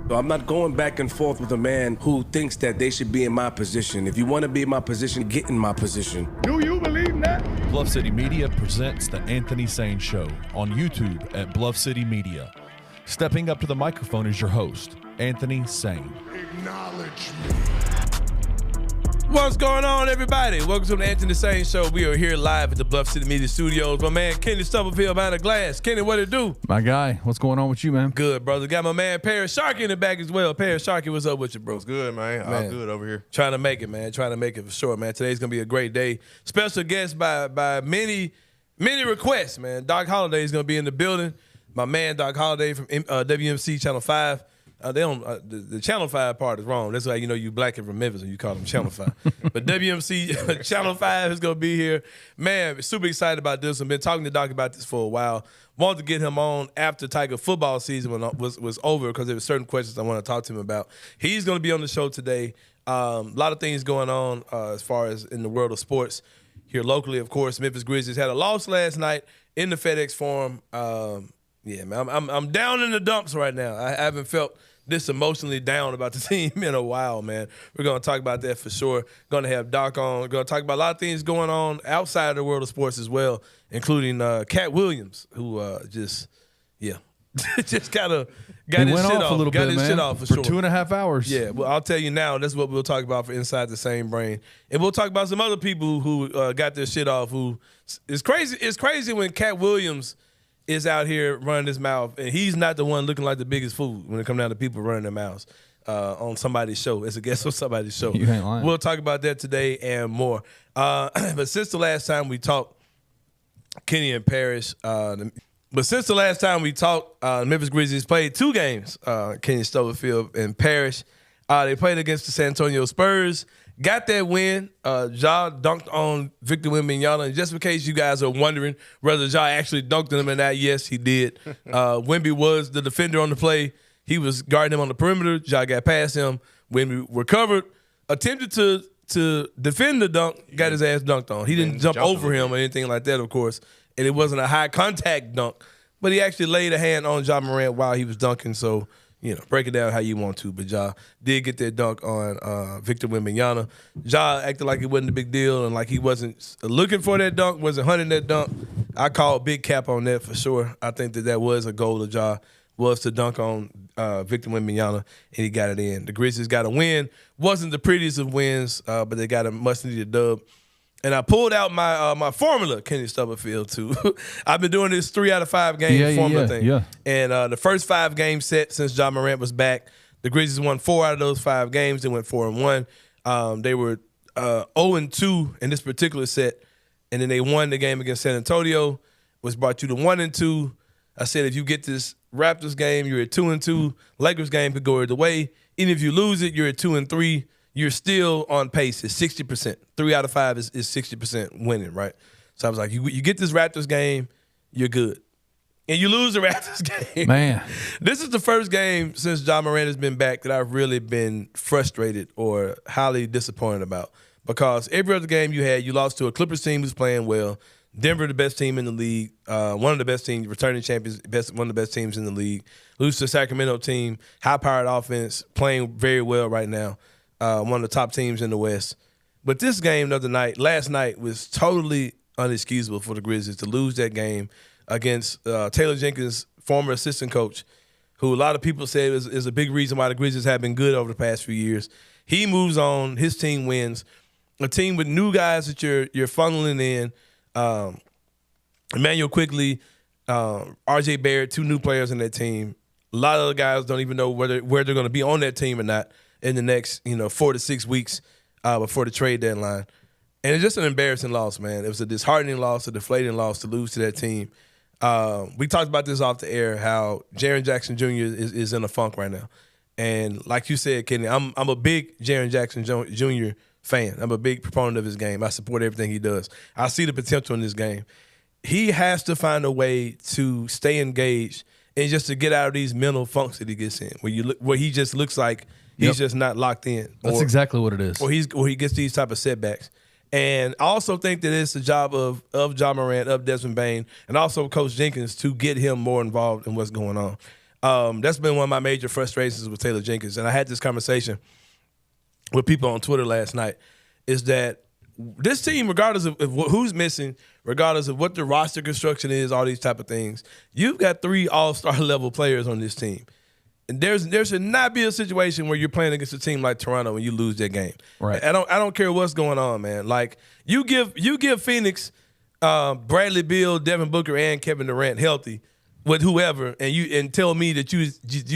So I'm not going back and forth with a man who thinks that they should be in my position. If you want to be in my position, get in my position. Do you believe that? Bluff City Media presents The Anthony Sain Show on YouTube at Bluff City Media. Stepping up to the microphone is your host, Anthony Sain. Acknowledge me. What's going on, everybody? Welcome to the Anthony Sain Show. We are here live at the Bluff City Media Studios. My man, Kenny Stubblefield behind the glass. Kenny, what it do? My guy, what's going on with you, man? Good, brother. Got my man, Paris Sharkey in the back as well. Paris Sharkey, what's up with you, bro? What's good, man? All good over here. Trying to make it, man. Trying to make it for sure, man. Today's going to be a great day. Special guest by many requests, man. Doc Holliday is going to be in the building. My man, Doc Holliday from WMC Channel 5. The Channel 5 part is wrong. That's why you know you black and from Memphis and you call them Channel 5. But WMC Channel 5 is going to be here. Man, super excited about this. I've been talking to Doc about this for a while. Wanted to get him on after Tiger football season was over because there were certain questions I want to talk to him about. He's going to be on the show today. A lot of things going on as far as in the world of sports. Here locally, of course, Memphis Grizzlies had a loss last night in the FedEx Forum. Yeah, man, I'm down in the dumps right now. I haven't felt this emotionally down about the team in a while, man. We're going to talk about that for sure. Going to have Doc on. We're going to talk about a lot of things going on outside of the world of sports as well, including Cat Williams, who just kind of got his shit off. A little bit, his man, shit off for sure. 2.5 hours. Yeah, well, I'll tell you now, that's what we'll talk about for Inside the Same Brain. And we'll talk about some other people who got their shit off. Who it's crazy. It's crazy when Cat Williams is out here running his mouth, and he's not the one looking like the biggest fool when it comes down to people running their mouths on somebody's show, as a guest on somebody's show. You ain't lying. We'll talk about that today and more. But since the last time we talked, Kenny and Parrish, the Memphis Grizzlies played 2 games, Kenny Stubblefield and Parrish. They played against the San Antonio Spurs. Got that win. Ja dunked on Victor Wembanyama. And just in case you guys are wondering whether Ja actually dunked on him or not, yes, he did. Wemby was the defender on the play. He was guarding him on the perimeter. Ja got past him. Wemby recovered, attempted to defend the dunk, got his ass dunked on. He didn't jump over him or anything like that, of course. And it wasn't a high contact dunk. But he actually laid a hand on Ja Morant while he was dunking, so break it down how you want to, but Ja did get that dunk on Victor Wembanyama. Ja acted like it wasn't a big deal and like he wasn't looking for that dunk, wasn't hunting that dunk. I call big cap on that for sure. I think that was a goal of Ja, was to dunk on Victor Wembanyama, and he got it in. The Grizzlies got a win. Wasn't the prettiest of wins, but they got a much-needed dub. And I pulled out my formula, Kenny Stubblefield, too. I've been doing this 3 out of 5 game formula thing. Yeah. And the first 5 game set since Ja Morant was back, the Grizzlies won 4 out of those 5 games. They went 4-1. They were 0-2 in this particular set. And then they won the game against San Antonio, which brought you to 1-2. I said if you get this Raptors game, you're at 2-2. Lakers game could go either way. Even if you lose it, you're at 2-3. You're still on pace. It's 60%. 3 out of 5 is 60% winning, right? So I was like, you get this Raptors game, you're good. And you lose the Raptors game. Man. This is the first game since Ja Morant has been back that I've really been frustrated or highly disappointed about. Because every other game you lost to a Clippers team who's playing well. Denver, the best team in the league. One of the best teams, returning champions, one of the best teams in the league. Lose to the Sacramento team, high-powered offense, playing very well right now. One of the top teams in the West. But this game last night was totally unexcusable for the Grizzlies to lose that game against Taylor Jenkins, former assistant coach, who a lot of people say is a big reason why the Grizzlies have been good over the past few years. He moves on. His team wins. A team with new guys that you're funneling in. Emmanuel Quigley, RJ Barrett, 2 new players in that team. A lot of the guys don't even know where they're going to be on that team or not in the next 4 to 6 weeks before the trade deadline. And it's just an embarrassing loss, man. It was a disheartening loss, a deflating loss to lose to that team. We talked about this off the air, how Jaren Jackson Jr. is in a funk right now. And like you said, Kenny, I'm a big Jaren Jackson Jr. fan. I'm a big proponent of his game. I support everything he does. I see the potential in this game. He has to find a way to stay engaged and just to get out of these mental funks that he gets in, where he just looks like he's just not locked in. That's exactly what it is. Or he gets these type of setbacks. And I also think that it's the job of Ja Morant, of Desmond Bane, and also Coach Jenkins to get him more involved in what's going on. That's been one of my major frustrations with Taylor Jenkins. And I had this conversation with people on Twitter last night, is that this team, regardless of who's missing, regardless of what the roster construction is, all these type of things, you've got 3 all-star level players on this team. And there should not be a situation where you're playing against a team like Toronto and you lose that game. Right. I don't care what's going on, man. Like you give Phoenix, Bradley Beal, Devin Booker, and Kevin Durant healthy with whoever, and tell me that you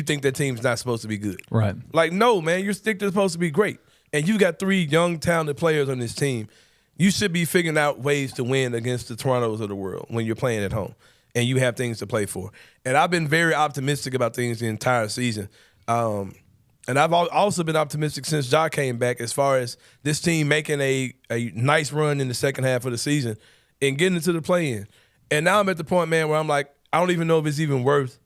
think that team's not supposed to be good. Right. Like, no, man, they're supposed to be great. And you got 3 young, talented players on this team. You should be figuring out ways to win against the Torontos of the world when you're playing at home and you have things to play for. And I've been very optimistic about things the entire season. And I've also been optimistic since Ja came back as far as this team making a nice run in the second half of the season and getting into the play-in. And now I'm at the point, man, where I'm like, I don't even know if it's even worth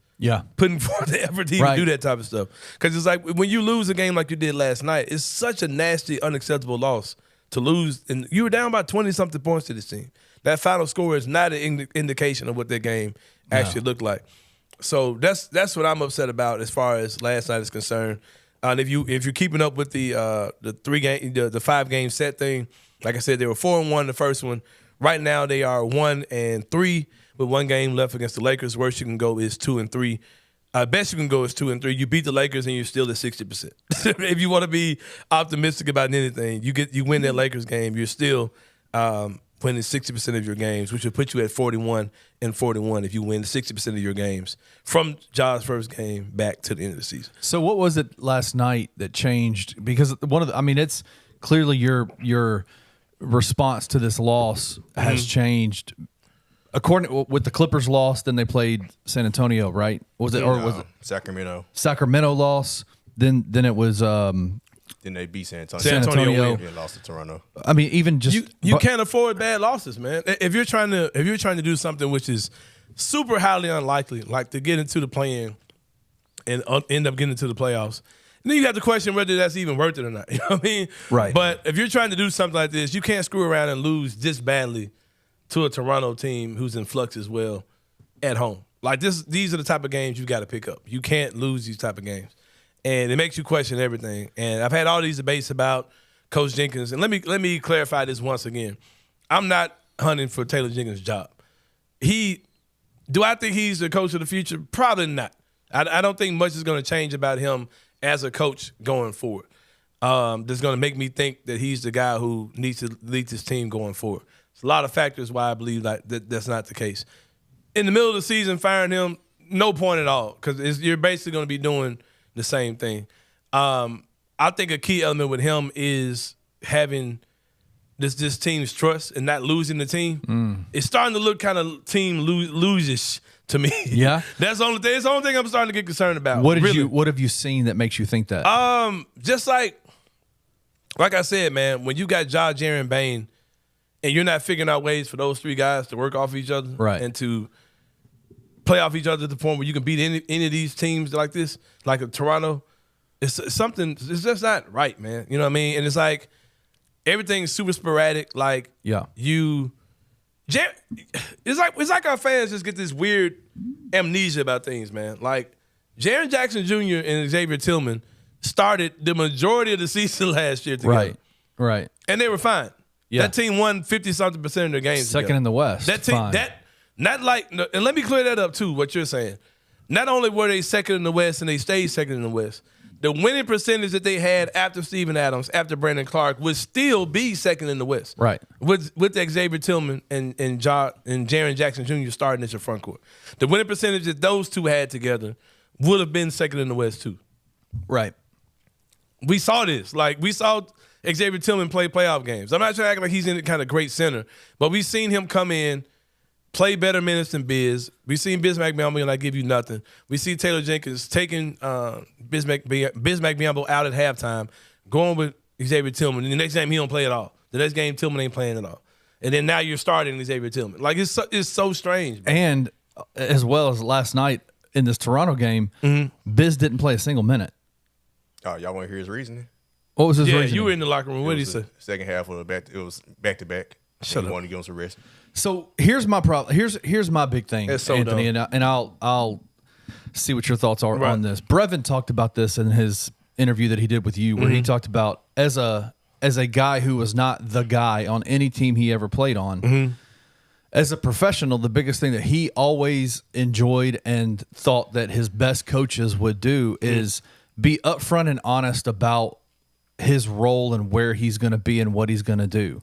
putting forth the effort to even do that type of stuff. Because it's like when you lose a game like you did last night, it's such a nasty, unacceptable loss to lose. And you were down by 20-something points to this team. That final score is not an indication of what that game actually looked like. So that's what I'm upset about as far as last night is concerned. And if you're keeping up with the 5-game set thing, like I said, they were 4-1 the first one. Right now they are 1-3 with 1 game left against the Lakers. Worst you can go is 2-3. Best you can go is 2-3. You beat the Lakers and you're still at 60%. If you want to be optimistic about anything, you win that Lakers game, you're still winning 60% of your games, which would put you at 41-41 if you win 60% of your games from Ja's first game back to the end of the season. So what was it last night that changed? Because it's clearly your response to this loss has changed. According with the Clippers loss, then they played San Antonio, right? Was it Sacramento? Sacramento loss. Then it was. Then they beat San Antonio. San Antonio and lost to Toronto. I mean, even just you can't afford bad losses, man. If you're trying to do something which is super highly unlikely, like to get into the play-in and end up getting into the playoffs, and then you have to question whether that's even worth it or not. You know what I mean? Right. But if you're trying to do something like this, you can't screw around and lose this badly to a Toronto team who's in flux as well at home. Like these are the type of games you got to pick up. You can't lose these type of games. And it makes you question everything. And I've had all these debates about Coach Jenkins. And let me clarify this once again. I'm not hunting for Taylor Jenkins' job. Do I think he's the coach of the future? Probably not. I don't think much is going to change about him as a coach going forward. That's going to make me think that he's the guy who needs to lead this team going forward. There's a lot of factors why I believe that's not the case. In the middle of the season, firing him, no point at all, because you're basically going to be doing the same thing. I think a key element with him is having this team's trust and not losing the team. It's starting to look kind of team lose-ish to me. Yeah, that's the only thing. It's the only thing I'm starting to get concerned about. What have you seen that makes you think that? Just like I said, man, when you got Ja, Jaren, Bane, and you're not figuring out ways for those 3 guys to work off each other, right, and to play off each other to the point where you can beat any of these teams like this, like a Toronto, it's just not right, man. You know what I mean? And it's like everything's super sporadic. Like it's like our fans just get this weird amnesia about things, man. Like Jaren Jackson Jr. and Xavier Tillman started the majority of the season last year together. Right. And they were fine. Yeah. That team won 50-something% of their games. Second in the West. That team, and let me clear that up too, what you're saying. Not only were they second in the West and they stayed second in the West, the winning percentage that they had after Steven Adams, after Brandon Clark, would still be second in the West. Right. With Xavier Tillman and Jaren Jackson Jr. starting at your front court. The winning percentage that those two had together would have been second in the West too. Right. We saw this. Like, we saw Xavier Tillman play playoff games. I'm not trying to act like he's in kind of great center, but we've seen him come in, play better minutes than Biz. We've seen Biz McBiambo and I give you nothing. We see Taylor Jenkins taking Biz McBiambo out at halftime, going with Xavier Tillman. And the next game he don't play at all. The next game Tillman ain't playing at all. And then now you're starting Xavier Tillman. Like, it's so strange. Man. And as well as last night in this Toronto game, Biz didn't play a single minute. Oh, y'all want to hear his reasoning? What was his reasoning? Yeah, you were in the locker room. What did he say? Second half of it was back-to-back. Shut up. He wanted to give him some rest. So here's my problem. Here's my big thing, so Anthony, dumb. and I'll see what your thoughts are on this. Brevin talked about this in his interview that he did with you, where he talked about as a guy who was not the guy on any team he ever played on. As a professional, the biggest thing that he always enjoyed and thought that his best coaches would do is be upfront and honest about his role and where he's going to be and what he's going to do.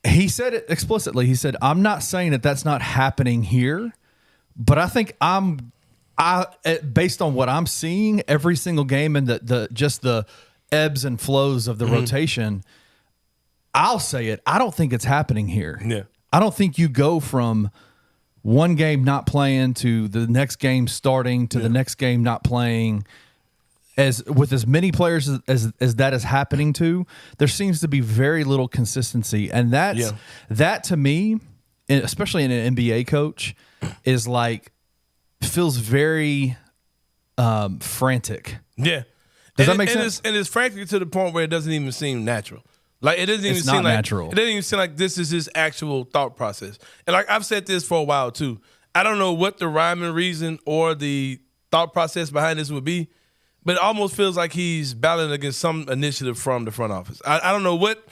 He said it explicitly. He said, I'm not saying that that's not happening here, but I think based on what I'm seeing every single game and the ebbs and flows of the rotation, I'll say it. I don't think it's happening here. Yeah. I don't think you go from one game not playing to the next game starting to the next game not playing. With as many players as that is happening to, there seems to be very little consistency. And that to me, especially in an NBA coach, is like feels very frantic. Yeah. Does that make sense? And it's frantic to the point where it doesn't even seem natural. Like it doesn't even It's seem not like natural. It doesn't even seem like this is his actual thought process. And like I've said this for a while too. I don't know what the rhyme and reason or the thought process behind this would be, but it almost feels like he's battling against some initiative from the front office. I don't know what,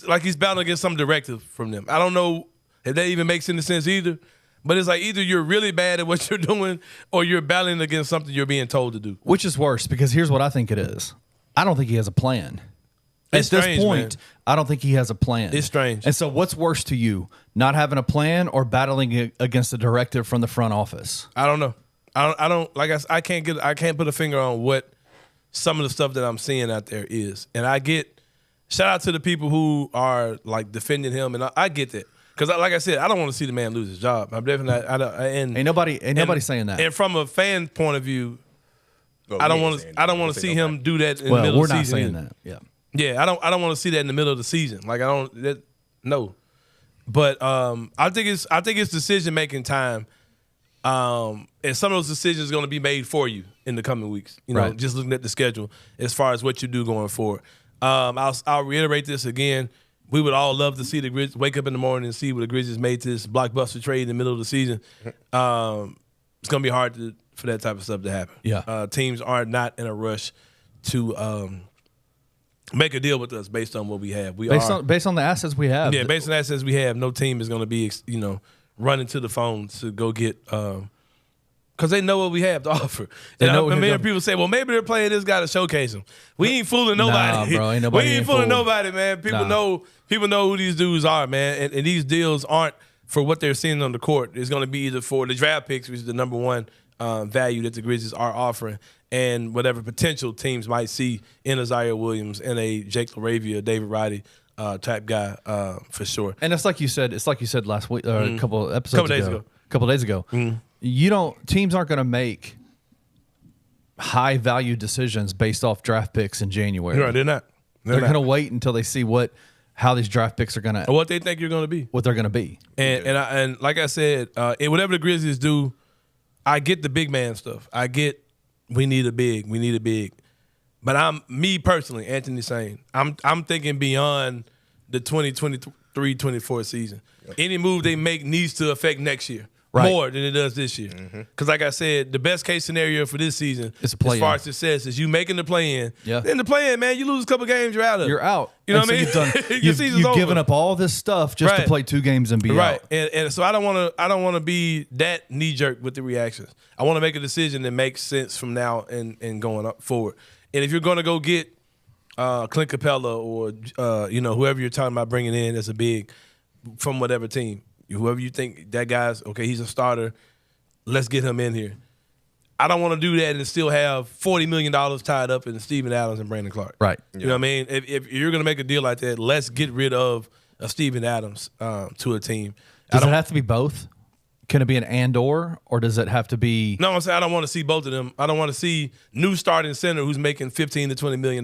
like he's battling against some directive from them. I don't know if that even makes any sense either. But it's like either you're really bad at what you're doing or you're battling against something you're being told to do. Which is worse, because here's what I think it is. I don't think he has a plan. It's At this strange, point, man. I don't think he has a plan. It's strange. And so what's worse to you, not having a plan or battling against a directive from the front office? I don't know. I don't like I can't put a finger on what some of the stuff that I'm seeing out there is. And I get shout out to the people who are like defending him, and I get that. Because like I said, I don't want to see the man lose his job. I'm definitely not, ain't nobody saying that. And from a fan point of view, Well, I don't want to see him do that in the middle we're of the not season. saying that. Yeah. Yeah, I don't want to see that in the middle of the season. Like no. But I think it's decision making time. And some of those decisions are going to be made for you in the coming weeks. You know, Right. just looking at the schedule as far as what you do going forward. I'll reiterate this again. We would all love to see the Grizzlies wake up in the morning and see what the Grizzlies made to this blockbuster trade in the middle of the season. It's going to be hard for that type of stuff to happen. Yeah. Teams are not in a rush to make a deal with us based on what we have. Based on the assets we have. Yeah, based on the assets we have, no team is going to be, running to the phone to go get because they know what we have to offer. And people say, well, maybe they're playing this guy to showcase him. We ain't fooling nobody. Nah, bro, ain't nobody we ain't fooling nobody, man. People know who these dudes are, man. And these deals aren't for what they're seeing on the court. It's going to be either for the draft picks, which is the number one value that the Grizzlies are offering, and whatever potential teams might see in a Zaire Williams and a Jake LaRavia, David Roddy type guy for sure. And it's like you said last week, a couple days ago. Teams aren't going to make high value decisions based off draft picks in January. Right, they're not. They're going to wait until they see how these draft picks are going to, or what they think you're going to be, what they're going to be. And like I said, and whatever the Grizzlies do, I get the big man stuff. I get we need a big. But me personally, Anthony Sain, I'm thinking beyond the 2023-24 season. Yep. Any move they make needs to affect next year. Right. More than it does this year. Because like I said, the best case scenario for this season, as far as success, is you making the play-in. Yeah. Then the play-in, man, you lose a couple games, you're out of it. You're out. You know what I mean? You've given up all this stuff just to Right. play 2 games and be Right. out. And so I don't want to be that knee-jerk with the reactions. I want to make a decision that makes sense from now and going up forward. And if you're going to go get Clint Capella or whoever you're talking about bringing in as a big from whatever team, whoever you think that guy's okay, he's a starter. Let's get him in here. I don't want to do that and still have $40 million tied up in Steven Adams and Brandon Clark. Right. You know what I mean? If you're going to make a deal like that, let's get rid of Steven Adams to a team. Does it have to be both? Can it be an and/or does it have to be? No, I'm saying I don't want to see both of them. I don't want to see new starting center who's making $15 to $20 million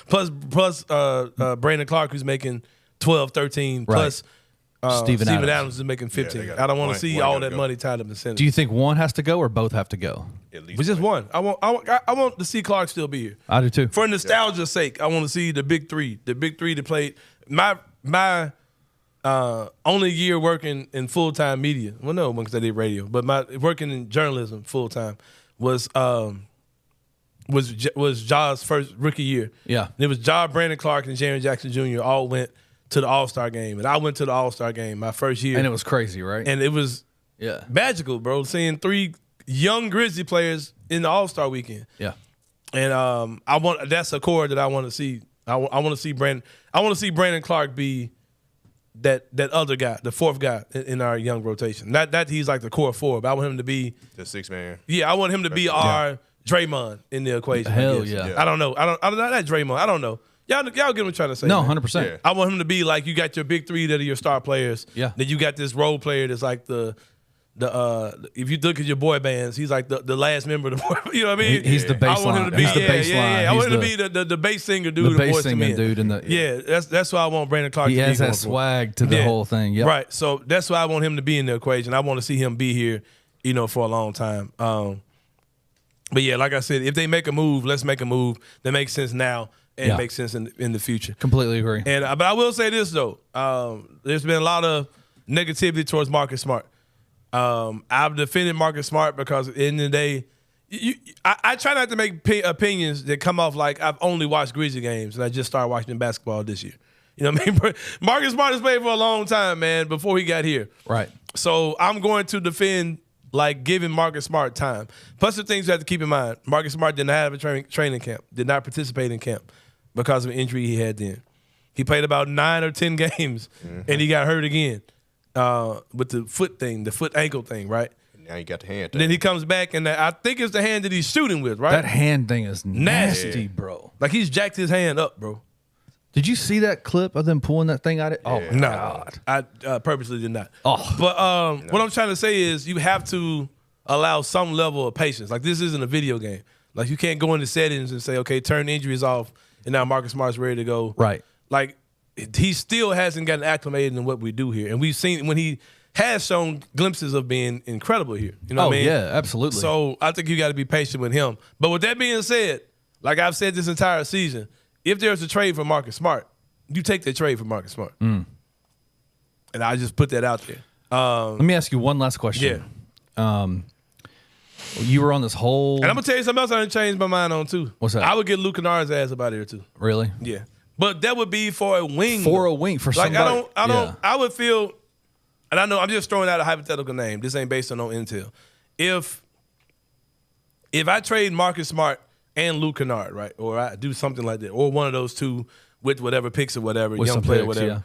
plus Brandon Clark who's making 12, 13 plus Steven Adams is making 15. Yeah, I don't want to see all that go. money tied up in center. Do you think one has to go or both have to go? At least But just one. I want to see Clark still be here. I do too. For nostalgia's sake, I want to see the big three. The big three that played. My only year working in full-time media. Well, no, because I did radio. But my working in journalism full-time was Ja's first rookie year. Yeah. And it was Ja, Brandon Clark, and Jaren Jackson Jr. all went to the All-Star game. And I went to the All-Star game my first year. And it was crazy, right? And it was yeah. magical, bro, seeing 3 young Grizzly players in the All-Star weekend. Yeah. And that's a core that I want to see. I want to see Brandon Clark be that other guy, the 4th guy in our young rotation. Not that he's like the core 4, but I want him to be The 6 man. Yeah, I want him to be our Draymond in the equation. Hell I guess. yeah. I don't know. I don't not Draymond. I don't know. Y'all get what I'm trying to say. No, man. 100%. Yeah. I want him to be like you got your big 3 that are your star players. Yeah. Then you got this role player that's like the if you look at your boy bands, he's like the last member of the boy. You know what I mean? He's the bass I want him to line. be He's the bass yeah. line. I He's want him to be the bass singer dude. the of bass Boyz II singing Men. dude. That's why I want Brandon Clark He to be has going that for. swag to the Yeah. whole thing. Yep. Right. So that's why I want him to be in the equation. I want to see him be here, for a long time. But yeah, like I said, if they make a move, let's make a move that makes sense now and Yeah. makes sense in the future. Completely agree. And but I will say this though, there's been a lot of negativity towards Marcus Smart. I've defended Marcus Smart because at the end of the day, I try not to make opinions that come off like I've only watched Grizzly games and I just started watching basketball this year. You know what I mean? Marcus Smart has played for a long time, man, before he got here. Right. So I'm going to defend like giving Marcus Smart time. Plus the things you have to keep in mind, Marcus Smart did not have a training camp, did not participate in camp because of an injury he had then. He played about 9 or 10 games and he got hurt again with the foot thing, the foot ankle thing, right? Now you got the hand. And then he comes back and I think it's the hand that he's shooting with, right? That hand thing is nasty, Yeah. bro. Like he's jacked his hand up, bro. Did you see that clip of them pulling that thing out? Oh, my No, God. I purposely did not. Oh. But what I'm trying to say is you have to allow some level of patience. Like this isn't a video game. Like you can't go into settings and say, okay, turn injuries off, and now Marcus Smart's ready to go. Right. Like he still hasn't gotten acclimated in what we do here, and we've seen when he has shown glimpses of being incredible here. You know what I mean? yeah, absolutely. So I think you got to be patient with him. But with that being said, like I've said this entire season, if there's a trade for Marcus Smart, you take that trade for Marcus Smart. And I just put that out there. Let me ask you one last question. Yeah. You were on this whole. And I'm going to tell you something else I done changed my mind on, too. What's that? I would get Luke Kennard's ass about here, too. Really? Yeah. But that would be for a wing. For a wing, for like, somebody. I would feel, and I know I'm just throwing out a hypothetical name. This ain't based on no intel. If I trade Marcus Smart and Luke Kennard, right, or I do something like that, or one of those two with whatever picks or whatever, With young some player, picks, whatever, yeah.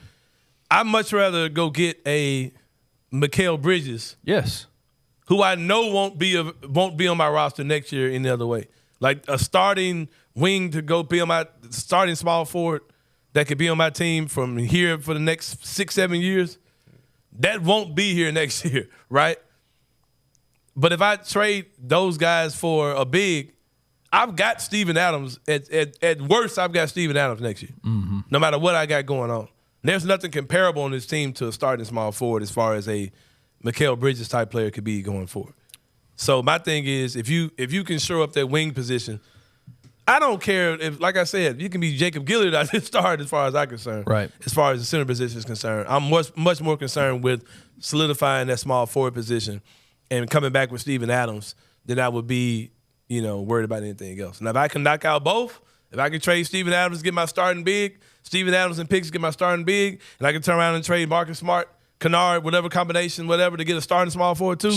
I'd much rather go get a Mikal Bridges, Yes. who I know won't be on my roster next year any other way. Like a starting wing to go be on my starting small forward that could be on my team from here for the next 6-7 years. That won't be here next year, right? But if I trade those guys for a big, I've got Steven Adams. At worst, I've got Steven Adams next year. Mm-hmm. No matter what I got going on. There's nothing comparable on this team to a starting small forward as far as a Mikal Bridges type player could be going forward. So my thing is, if you can shore up that wing position, I don't care if, like I said, you can be Jacob Gillard at the start as far as I'm concerned. Right. As far as the center position is concerned, I'm much more concerned with solidifying that small forward position and coming back with Steven Adams than I would be, worried about anything else. And if I can knock out both, if I can trade Steven Adams, get my starting big, Steven Adams and picks get my starting big, and I can turn around and trade Marcus Smart, Kennard, whatever combination, whatever, to get a starting small forward too.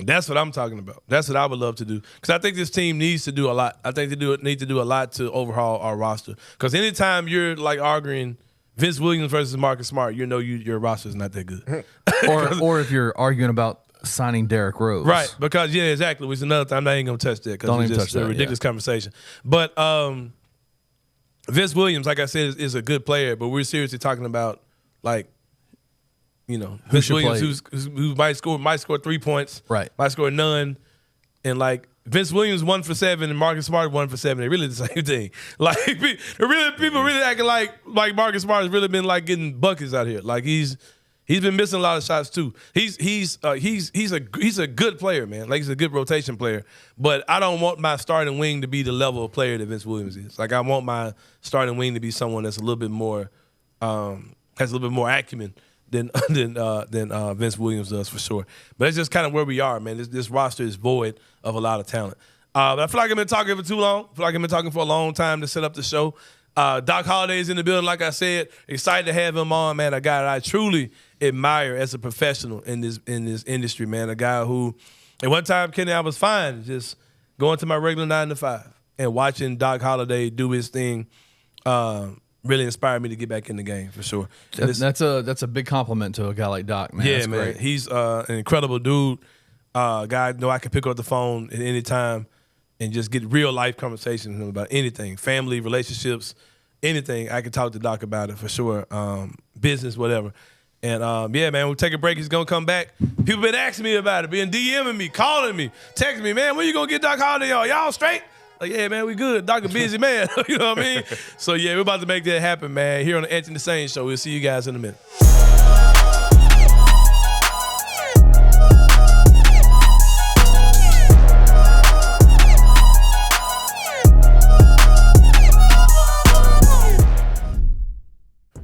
That's what I'm talking about. That's what I would love to do. Because I think this team needs to do a lot. I think they need to do a lot to overhaul our roster. Because anytime you're like arguing Vince Williams versus Marcus Smart, your roster is not that good. or if you're arguing about signing Derrick Rose. Right. Because, yeah, exactly. Which is another time. I'm not even going to touch that. Don't Because even it's touch just a that, ridiculous conversation. But Vince Williams, like I said, is a good player. But we're seriously talking about, like, Vince Williams, who might score 3 points, Right? Might score none, and like Vince Williams 1 for 7 and Marcus Smart 1 for 7. They're really the same thing. Like people really acting like Marcus Smart has really been like getting buckets out here. Like he's been missing a lot of shots too. He's a good player, man. Like he's a good rotation player. But I don't want my starting wing to be the level of player that Vince Williams is. Like I want my starting wing to be someone that's a little bit more. has a little bit more acumen than Vince Williams does for sure. But it's just kind of where we are, man. This roster is void of a lot of talent. But I feel like I've been talking for too long. I feel like I've been talking for a long time to set up the show. Doc Holliday is in the building, like I said. Excited to have him on, man. A guy that I truly admire as a professional in this industry, man. A guy who, at one time, Kenny, I was fine just going to my regular 9 to 5 and watching Doc Holliday do his thing. Really inspired me to get back in the game for sure. That's a big compliment to a guy like Doc, man. Yeah, that's man. great. He's He's an incredible dude. Guy I know I can pick up the phone at any time and just get real life conversations with him about anything, family, relationships, anything. I can talk to Doc about it for sure. Business, whatever. And yeah, man, we'll take a break. He's gonna come back. People been asking me about it, been DMing me, calling me, texting me, man, when you gonna get Doc Holliday on? Y'all straight? Like, yeah, man, we good. Doc a busy man. You know what I mean? So yeah, we're about to make that happen, man. Here on the Anthony Sain Show. We'll see you guys in a minute.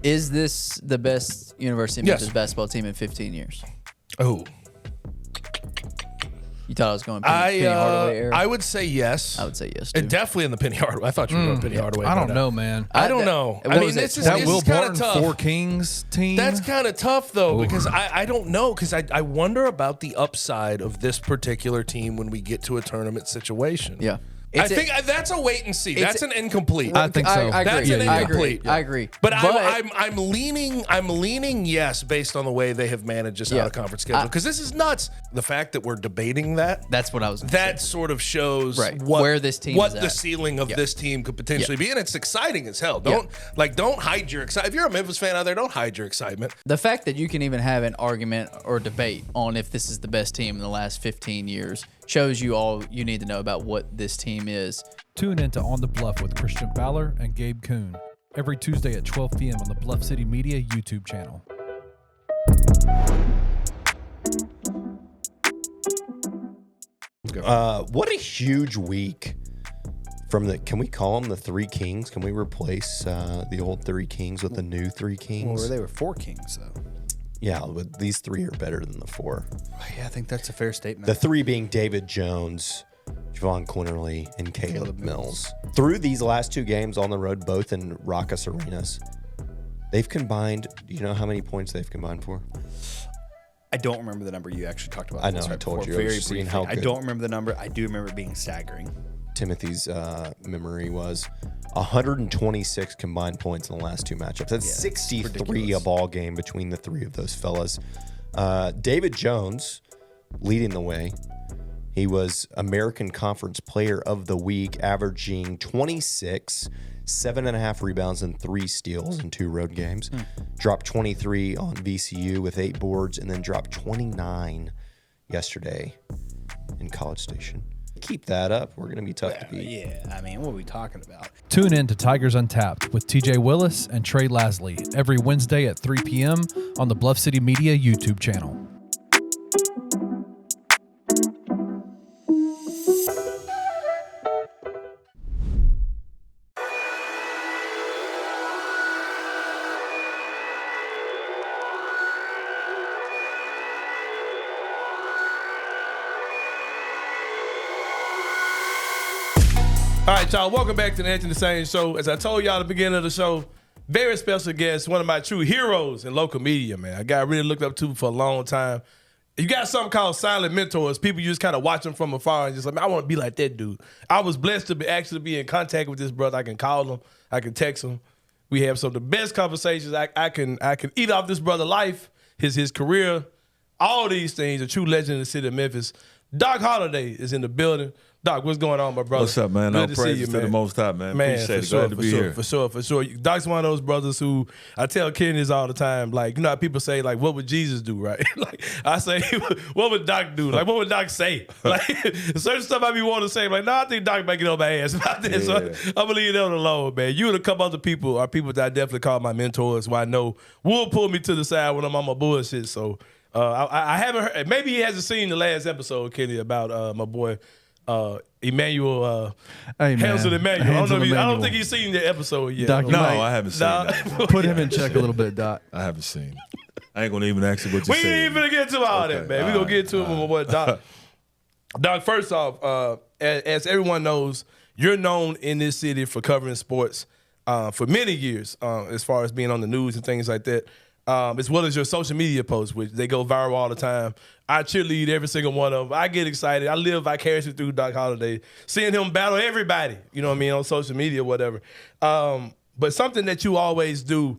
Is this the best University of Memphis basketball team in 15 years? Oh, You thought I was going Penny Hardaway era? I would say yes. I would say yes, too. And definitely in the Penny Hardaway. I thought you were going Penny Hardaway. I don't but, know, man. I don't know. I mean, this is That Will kind Barton of tough. 4 Kings team. That's kind of tough, though, because I don't know, because I wonder about the upside of this particular team when we get to a tournament situation. Yeah. I think that's a wait and see. That's an incomplete. I think so. I agree. That's an incomplete. I agree. But I'm leaning yes based on the way they have managed this out of conference schedule, because this is nuts. The fact that we're debating that's what I was. That sort of shows where this team what is the at. ceiling of this team could potentially be, and it's exciting as hell. Don't hide your excitement. If you're a Memphis fan out there, don't hide your excitement. The fact that you can even have an argument or debate on if this is the best team in the last 15 years shows you all you need to know about what this team is. Tune in to On the Bluff with Christian Fowler and Gabe Kuhn every Tuesday at 12 p.m. on the Bluff City Media YouTube channel. What a huge week from the. Can we call them the Three Kings? Can we replace the old Three Kings with the new Three Kings? Well, they were 4 Kings, though. Yeah, but these 3 are better than the 4. Yeah, I think that's a fair statement. The 3 being David Jones, Javon Quinterly, and Caleb Mills. Through these last 2 games on the road, both in Raucous Arenas, they've combined. Do you know how many points they've combined for? I don't remember the number you actually talked about. I know, I told you. I was Very just seeing briefly. how I good don't remember the number. I do remember it being staggering. Timothy's memory was 126 combined points in the last 2 matchups. That's 63 a ball game between the 3 of those fellas. David Jones leading the way. He was American Conference Player of the Week, averaging 26, 7.5 rebounds, and 3 steals in 2 road games. Dropped 23 on VCU with 8 boards, and then dropped 29 yesterday in College Station. Keep that up. We're going to be tough to beat. Yeah, I mean, what are we talking about? Tune in to Tigers Untapped with TJ Willis and Trey Lasley every Wednesday at 3 p.m. on the Bluff City Media YouTube channel. All right, y'all, welcome back to the Anthony Sain Show. As I told y'all at the beginning of the show, very special guest, one of my true heroes in local media, man. A guy I really looked up to for a long time. You got something called silent mentors. People you just kind of watch them from afar and just like, man, I want to be like that dude. I was blessed to actually be in contact with this brother. I can call him. I can text him. We have some of the best conversations. I can eat off this brother's life, his career, all these things. A true legend in the city of Memphis. Doc Holliday is in the building. Doc, what's going on, my brother? What's up, man? Good All to see you, praises man. to the Most High, man. Appreciate it. Glad to be here. For sure. Doc's one of those brothers who, I tell Kenny this all the time, like, you know how people say, like, what would Jesus do, right? Like, I say, what would Doc do? Like, what would Doc say? Like, certain stuff I be wanting to say, like, no, I think Doc might get on my ass about this. So I'm going to leave that alone, man. You and a couple other people are people that I definitely call my mentors, who I know will pull me to the side when I'm on my bullshit. So I haven't heard, maybe he hasn't seen the last episode, Kenny, about my boy, Emmanuel. Hey, man. Hansel Emmanuel. Hansel I don't Emmanuel. think he's seen the episode yet. Doc, you No, might I haven't seen that. put him in check a little bit, Doc. I haven't seen it. I ain't gonna even ask you what you We said. ain't even gonna get to all that, man. We're gonna get to it with what Doc. Doc, first off, as everyone knows, you're known in this city for covering sports for many years, as far as being on the news and things like that, as well as your social media posts, which they go viral all the time. I cheerlead every single one of them. I get excited. I live vicariously through Doc Holliday, seeing him battle everybody, you know what I mean, on social media or whatever. But something that you always do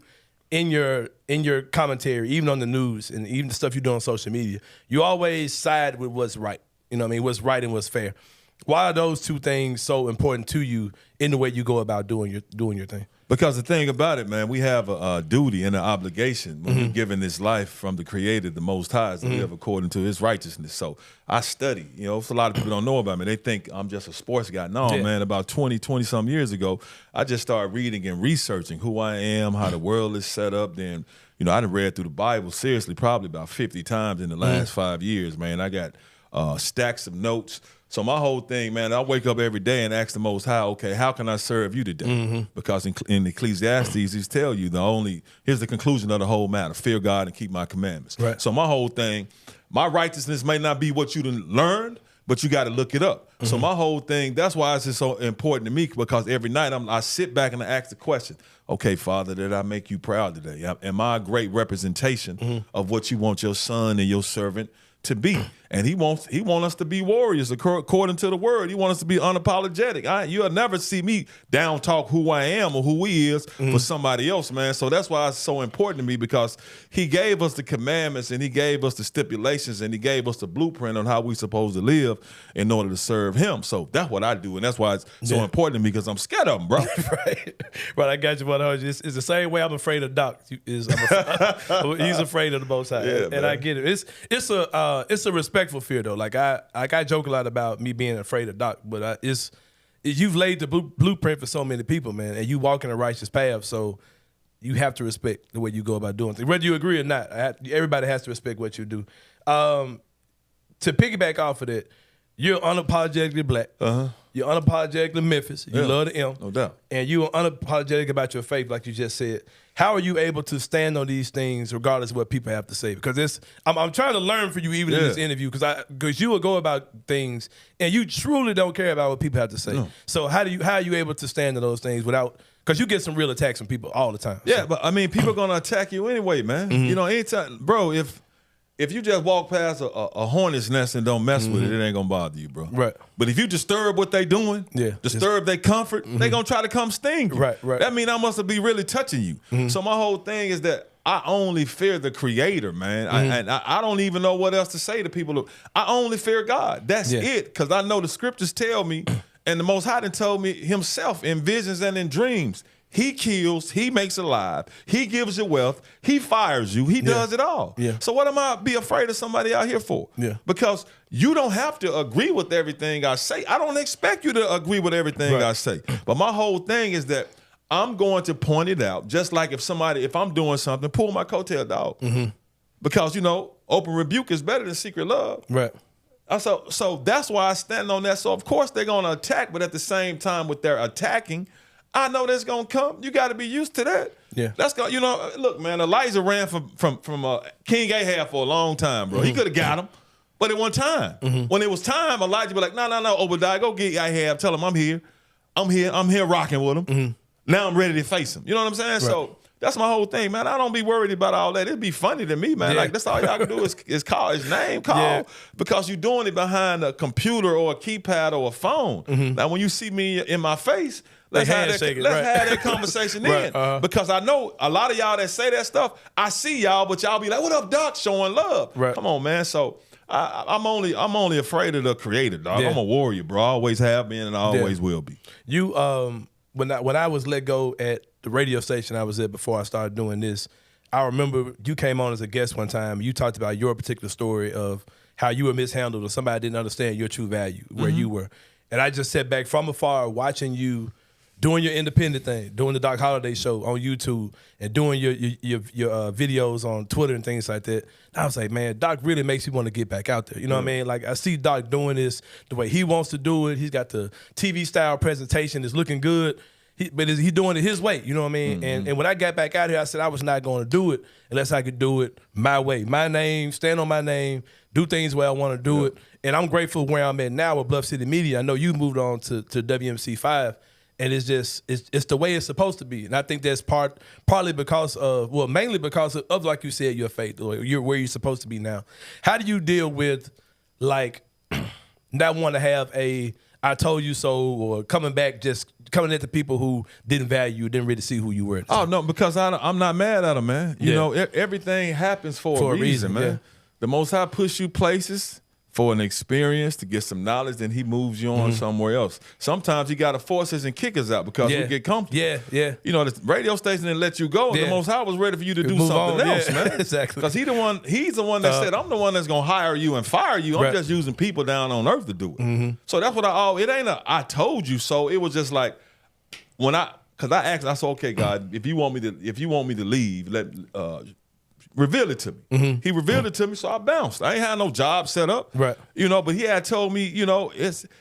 in your commentary, even on the news and even the stuff you do on social media, you always side with what's right. You know what I mean? What's right and what's fair. Why are those two things so important to you in the way you go about doing your thing? Because the thing about it, man, we have a duty and an obligation when we're given this life from the Creator, the Most High, to live according to His righteousness. So I study. You know, it's a lot of people don't know about me. They think I'm just a sports guy. No, man, about 20-some years ago, I just started reading and researching who I am, how the world is set up. Then, you know, I done read through the Bible seriously probably about 50 times in the last 5 years, man. I got stacks of notes. So my whole thing, man, I wake up every day and ask the Most High, okay, how can I serve you today? Because in Ecclesiastes, he's tell you here's the conclusion of the whole matter: fear God and keep my commandments. Right. So my whole thing, my righteousness may not be what you done learned, but you got to look it up. So my whole thing, that's why it's just so important to me, because every night I sit back and I ask the question, okay, Father, did I make you proud today? Am I a great representation of what you want your son and your servant to be? And he wants us to be warriors according to the word. He wants us to be unapologetic. You'll never see me down talk who I am or who he is for somebody else, man. So that's why it's so important to me, because he gave us the commandments and he gave us the stipulations and he gave us the blueprint on how we supposed to live in order to serve him. So that's what I do, and that's why it's so important to me, because I'm scared of him, bro. Right, I got you, brother. It's the same way I'm afraid of Doc. He's afraid of the Most High, and I get it. It's a respectful fear, though. Like I joke a lot about me being afraid of Doc, but you've laid the blueprint for so many people, man, and you walk in a righteous path. So you have to respect the way you go about doing things, whether you agree or not. Everybody has to respect what you do. To piggyback off of that, you're unapologetically black. You're unapologetically Memphis. You love the M. No doubt. And you are unapologetic about your faith, like you just said. How are you able to stand on these things regardless of what people have to say? Because I'm trying to learn from you even in this interview, because you will go about things and you truly don't care about what people have to say. No. So how are you able to stand on those things without? Because you get some real attacks from people all the time. Yeah, but I mean, people are gonna attack you anyway, man. You know, anytime, bro. If you just walk past a hornet's nest and don't mess with it, it ain't gonna bother you, bro. Right. But if you disturb what they doing, disturb their comfort, they gonna try to come sting you. Right. That mean I must be really touching you. So my whole thing is that I only fear the Creator, man. I don't even know what else to say to people. I only fear God. That's it. Because I know the scriptures tell me, and the Most High done told me himself in visions and in dreams, he kills, he makes alive, he gives you wealth, he fires you, he does it all. So what am I be afraid of somebody out here for? Because you don't have to agree with everything I say. I don't expect you to agree with everything I say. But my whole thing is that I'm going to point it out, just like if I'm doing something, pull my coattail, dog. Because, you know, open rebuke is better than secret love. Right. So that's why I stand on that. So, of course, they're going to attack, but at the same time, with their attacking, I know that's gonna come. You got to be used to that. Yeah, that's gonna. You know, look, man. Elijah ran from King Ahab for a long time, bro. He could have got him, but at one time, when it was time, Elijah be like, no, Obadiah, go get Ahab. Tell him I'm here, rocking with him. Now I'm ready to face him. You know what I'm saying? Right. So that's my whole thing, man. I don't be worried about all that. It'd be funny to me, man. Like that's all y'all can do is call his name, because you're doing it behind a computer or a keypad or a phone. Now, when you see me in my face, Let's have that conversation then. Because I know a lot of y'all that say that stuff, I see y'all, but y'all be like, what up, Doc? Showing love. Come on, man. So I'm only afraid of the Creator, dog. I'm a warrior, bro. I always have been and I always will be. You when I was let go at the radio station I was at before I started doing this, I remember you came on as a guest one time. You talked about your particular story of how you were mishandled or somebody didn't understand your true value, where you were. And I just sat back from afar watching you doing your independent thing, doing the Doc Holliday show on YouTube, and doing your videos on Twitter and things like that. I was like, man, Doc really makes me want to get back out there. You know what I mean? Like, I see Doc doing this the way he wants to do it. He's got the TV style presentation. It's looking good. But he's doing it his way. You know what I mean? And when I got back out here, I said I was not going to do it unless I could do it my way. My name, stand on my name, do things where I want to do it. And I'm grateful where I'm at now with Bluff City Media. I know you moved on to WMC5. And it's just it's the way it's supposed to be, and I think that's partly because of mainly because of like you said, your faith, or you're where you're supposed to be now. How do you deal with like not want to have a "I told you so" or coming back just coming at the people who didn't value you, didn't really see who you were? Oh no, because I'm not mad at them, man. You know, everything happens for a reason, man. Yeah. The Most High push you places for an experience, to get some knowledge, then he moves you on somewhere else. Sometimes he got to force us and kick us out because we get comfortable. Yeah. You know, the radio station didn't let you go. Yeah. The Most High was ready for you to do Move something on. else, Yeah. man. Exactly. Because he's the one that said, I'm the one that's going to hire you and fire you. I'm just using people down on earth to do it. So that's what it ain't I told you so. It was just like, because I asked, I said, okay, God, if you want me to leave, reveal it to me. He revealed it to me, so I bounced. I ain't had no job set up. Right. You know, but he had told me, you know,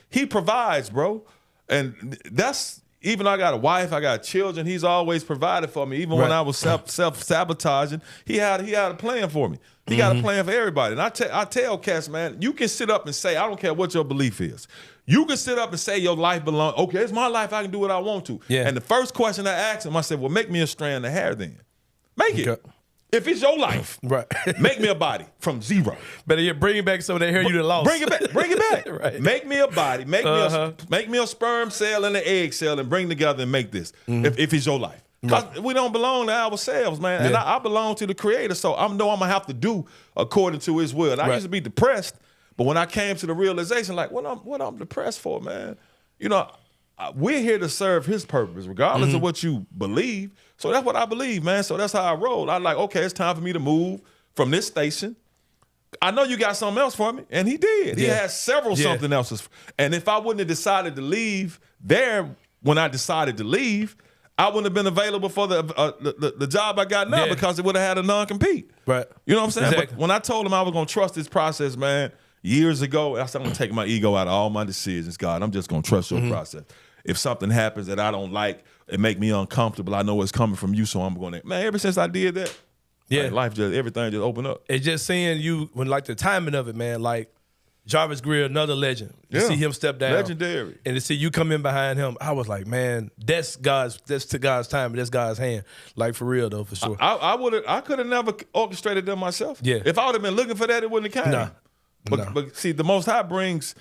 he provides, bro. And that's, even though I got a wife, I got children, he's always provided for me. Even when I was self-sabotaging, he had a plan for me. He got a plan for everybody. And I tell cats, man, you can sit up and say, I don't care what your belief is. You can sit up and say your life belongs, okay, it's my life, I can do what I want to. Yeah. And the first question I asked him, I said, well, make me a strand of hair then. Make it. If it's your life, make me a body from zero. Better yet, bring it back so they hear you the loss. Bring it back. Right. Make me a body. Make me a sperm cell and an egg cell and bring together and make this. If it's your life. Because we don't belong to ourselves, man. And I belong to the Creator, so I know I'm going to have to do according to his will. And I used to be depressed, but when I came to the realization, like, what I'm depressed for, man? You know, we're here to serve his purpose, regardless of what you believe. So that's what I believe, man. So that's how I roll. I'm like, okay, it's time for me to move from this station. I know you got something else for me. And he did. He had several something else's. And if I wouldn't have decided to leave there when I decided to leave, I wouldn't have been available for the job I got now because it would have had a non-compete. Right. You know what I'm saying? Exactly. But when I told him I was going to trust this process, man, years ago, I said, I'm going to take my ego out of all my decisions, God. I'm just going to trust your process. If something happens that I don't like, it make me uncomfortable, I know it's coming from you, so I'm going to, man, ever since I did that, like, everything just opened up. It's just seeing you, when like the timing of it, man, like Jarvis Greer, another legend. You see him step down. Legendary. And to see you come in behind him, I was like, man, that's to God's time, that's God's hand. Like, for real, though, for sure. I could have never orchestrated them myself. Yeah. If I would have been looking for that, it wouldn't have came. Nah. But see, the Most High brings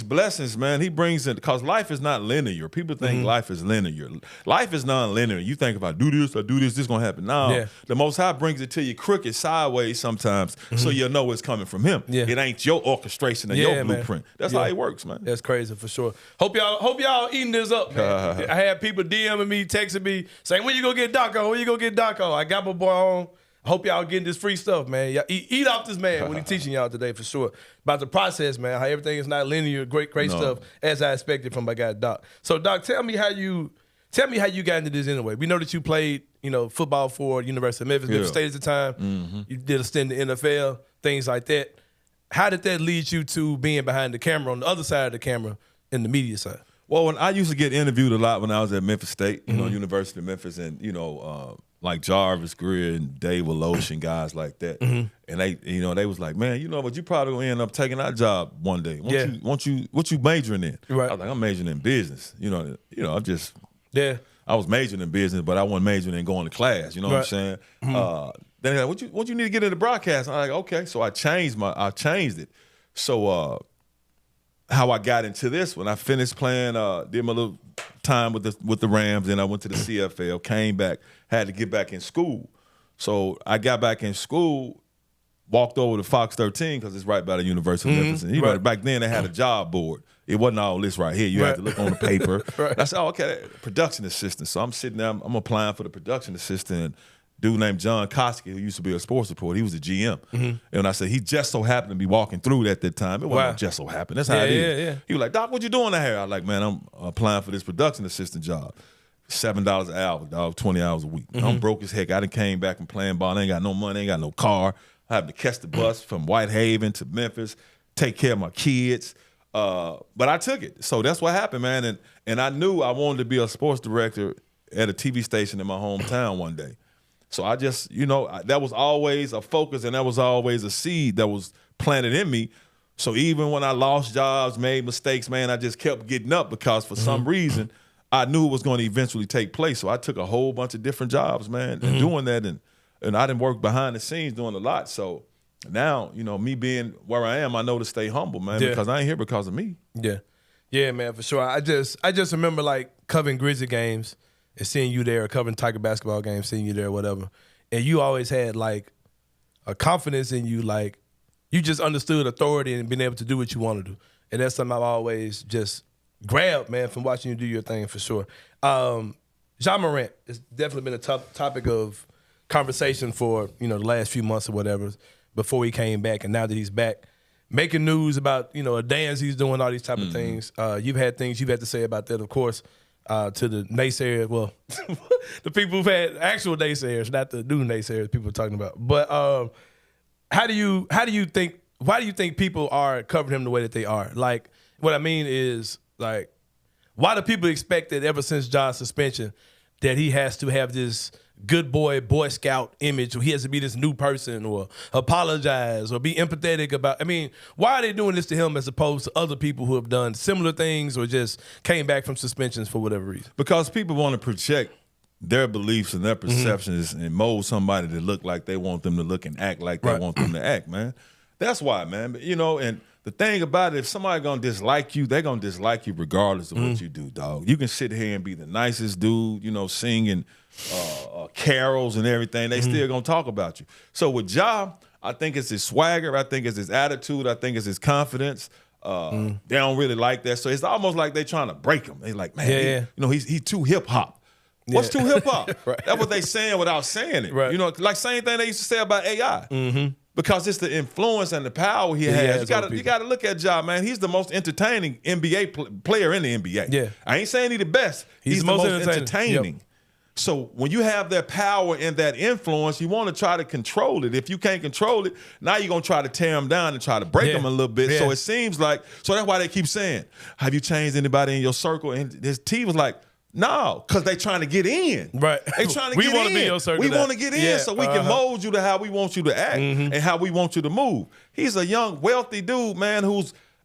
blessings, man. He brings it because life is not linear. People think life is linear. Life is non-linear. You think if I do this, this gonna happen. No, the Most High brings it to you crooked sideways sometimes, so you'll know it's coming from him. It ain't your orchestration and your blueprint. That's how it works, man. That's crazy for sure. Hope y'all eating this up, man. I had people DMing me, texting me, saying, "When you gonna get Doco? When you gonna get Doco?" I got my boy on. I hope y'all getting this free stuff, man. Y'all eat off this man when he's teaching y'all today for sure. About the process, man, how everything is not linear, great stuff, as I expected from my guy Doc. So Doc, tell me how you got into this anyway. We know that you played, football for University of Memphis, Memphis State at the time. You did a stint in the NFL, things like that. How did that lead you to being behind the camera, on the other side of the camera, in the media side? Well, when I used to get interviewed a lot when I was at Memphis State, University of Memphis, and like Jarvis Greer and Dave Waloche and guys like that, and they was like, man, but you probably gonna end up taking our job one day. What you majoring in? Right. I was like, I'm majoring in business. I was majoring in business, but I wasn't majoring in going to class. You know what I'm saying? Then they're like, what you need to get into broadcast? I'm like, okay, so I changed it. So how I got into this, when I finished playing, did my little time with the Rams, then I went to the CFL, came back, had to get back in school. So I got back in school, walked over to Fox 13 because it's right by the University of Memphis. And back then they had a job board. It wasn't all this right here. You had to look on the paper. I said, okay, production assistant. So I'm sitting there, I'm applying for the production assistant. dude named John Koski, who used to be a sports reporter. He was a GM. And I said, he just so happened to be walking through at that time. It wasn't just so happened. That's how it is. Yeah. He was like, Doc, what you doing out here? I was like, man, I'm applying for this production assistant job. $7 an hour, dog, 20 hours a week. I'm broke as heck. I done came back from playing ball. I ain't got no money, ain't got no car. I have to catch the bus from Whitehaven to Memphis, take care of my kids. But I took it. So that's what happened, man. And I knew I wanted to be a sports director at a TV station in my hometown one day. So I just, that was always a focus, and that was always a seed that was planted in me. So even when I lost jobs, made mistakes, man, I just kept getting up because for some reason I knew it was going to eventually take place. So I took a whole bunch of different jobs, man, and doing that. And I didn't work behind the scenes doing a lot. So now, me being where I am, I know to stay humble, man, because I ain't here because of me. Yeah. Yeah, man, for sure. I just remember, like, covering Grizzly games and seeing you there, covering Tiger basketball games, seeing you there, whatever. And you always had, like, a confidence in you, like, you just understood authority and being able to do what you want to do. And that's something I've always just grabbed, man, from watching you do your thing, for sure. Ja Morant has definitely been a topic of conversation for, the last few months or whatever, before he came back. And now that he's back, making news about, a dance he's doing, all these type of things. You've had things you've had to say about that, of course, to the naysayers. Well, the people who've had actual naysayers, not the new naysayers people are talking about. But why do you think people are covering him the way that they are? Like, what I mean is, like, why do people expect that ever since Ja's suspension that he has to have this good boy, Boy Scout image, or he has to be this new person, or apologize, or be empathetic about? I mean, why are they doing this to him as opposed to other people who have done similar things or just came back from suspensions for whatever reason? Because people want to project their beliefs and their perceptions and mold somebody to look like they want them to look and act like they want them to act, man. That's why, man. But, and the thing about it, if somebody gonna dislike you, they're gonna dislike you regardless of what you do, dog. You can sit here and be the nicest dude, singing carols and everything. They still gonna talk about you. So with Ja, I think it's his swagger. I think it's his attitude. I think it's his confidence. They don't really like that. So it's almost like they trying to break him. They like, man, he's too hip hop. What's too hip hop? That's what they saying without saying it. Right. Like same thing they used to say about AI. Because it's the influence and the power he has. You got to look at Ja, man. He's the most entertaining NBA player in the NBA. Yeah. I ain't saying he's the best. He's the most entertaining. Yep. So when you have that power and that influence, you want to try to control it. If you can't control it, now you're going to try to tear him down and try to break him a little bit. So it seems like, so that's why they keep saying, have you changed anybody in your circle? And his team was like, no, because they trying to get in. Right. They trying to get in. We want to be in your circle. We want to get in so we can mold you to how we want you to act and how we want you to move. He's a young, wealthy dude, man,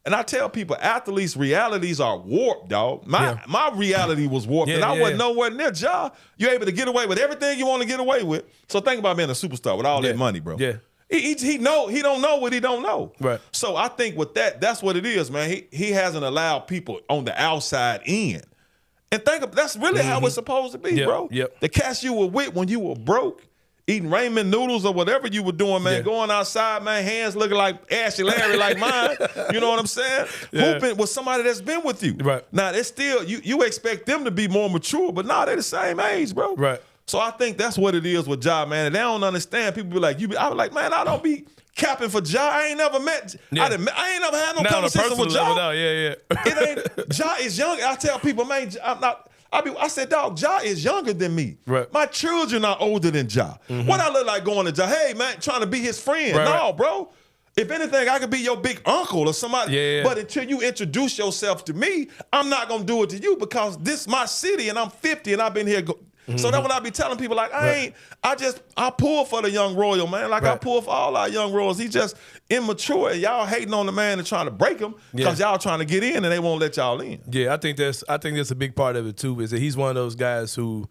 and I tell people, athletes' realities are warped, dog. My reality was warped, and I wasn't nowhere near Ja. You're able to get away with everything you want to get away with. So think about being a superstar with all that money, bro. Yeah. He don't know what he don't know. Right. So I think with that's what it is, man. He hasn't allowed people on the outside in. And that's really how it's supposed to be, bro. Yep. The cats you were with when you were broke, eating ramen noodles or whatever you were doing, man, going outside, man, hands looking like Ashley Larry like mine. You know what I'm saying? Hooping with somebody that's been with you. Right. Now, it's still, you expect them to be more mature, but nah, they're the same age, bro. Right. So I think that's what it is with Ja, man. And they don't understand. People be like, I was like, man, I don't be capping for Ja. I ain't never met. I ain't never had no conversation with Ja. Level, It ain't. Ja is young. I tell people, man, I'm not. I said, dog, Ja is younger than me. Right. My children are older than Ja. What I look like going to Ja? Hey, man, trying to be his friend. Right, no, bro. If anything, I could be your big uncle or somebody. But until you introduce yourself to me, I'm not gonna do it to you because this is my city and I'm 50 and I've been here. So that's what I be telling people, like, I pull for the young royal, man. Like I pull for all our young royals. He's just immature. Y'all hating on the man and trying to break him because y'all trying to get in and they won't let y'all in. Yeah, I think that's a big part of it too, is that he's one of those guys who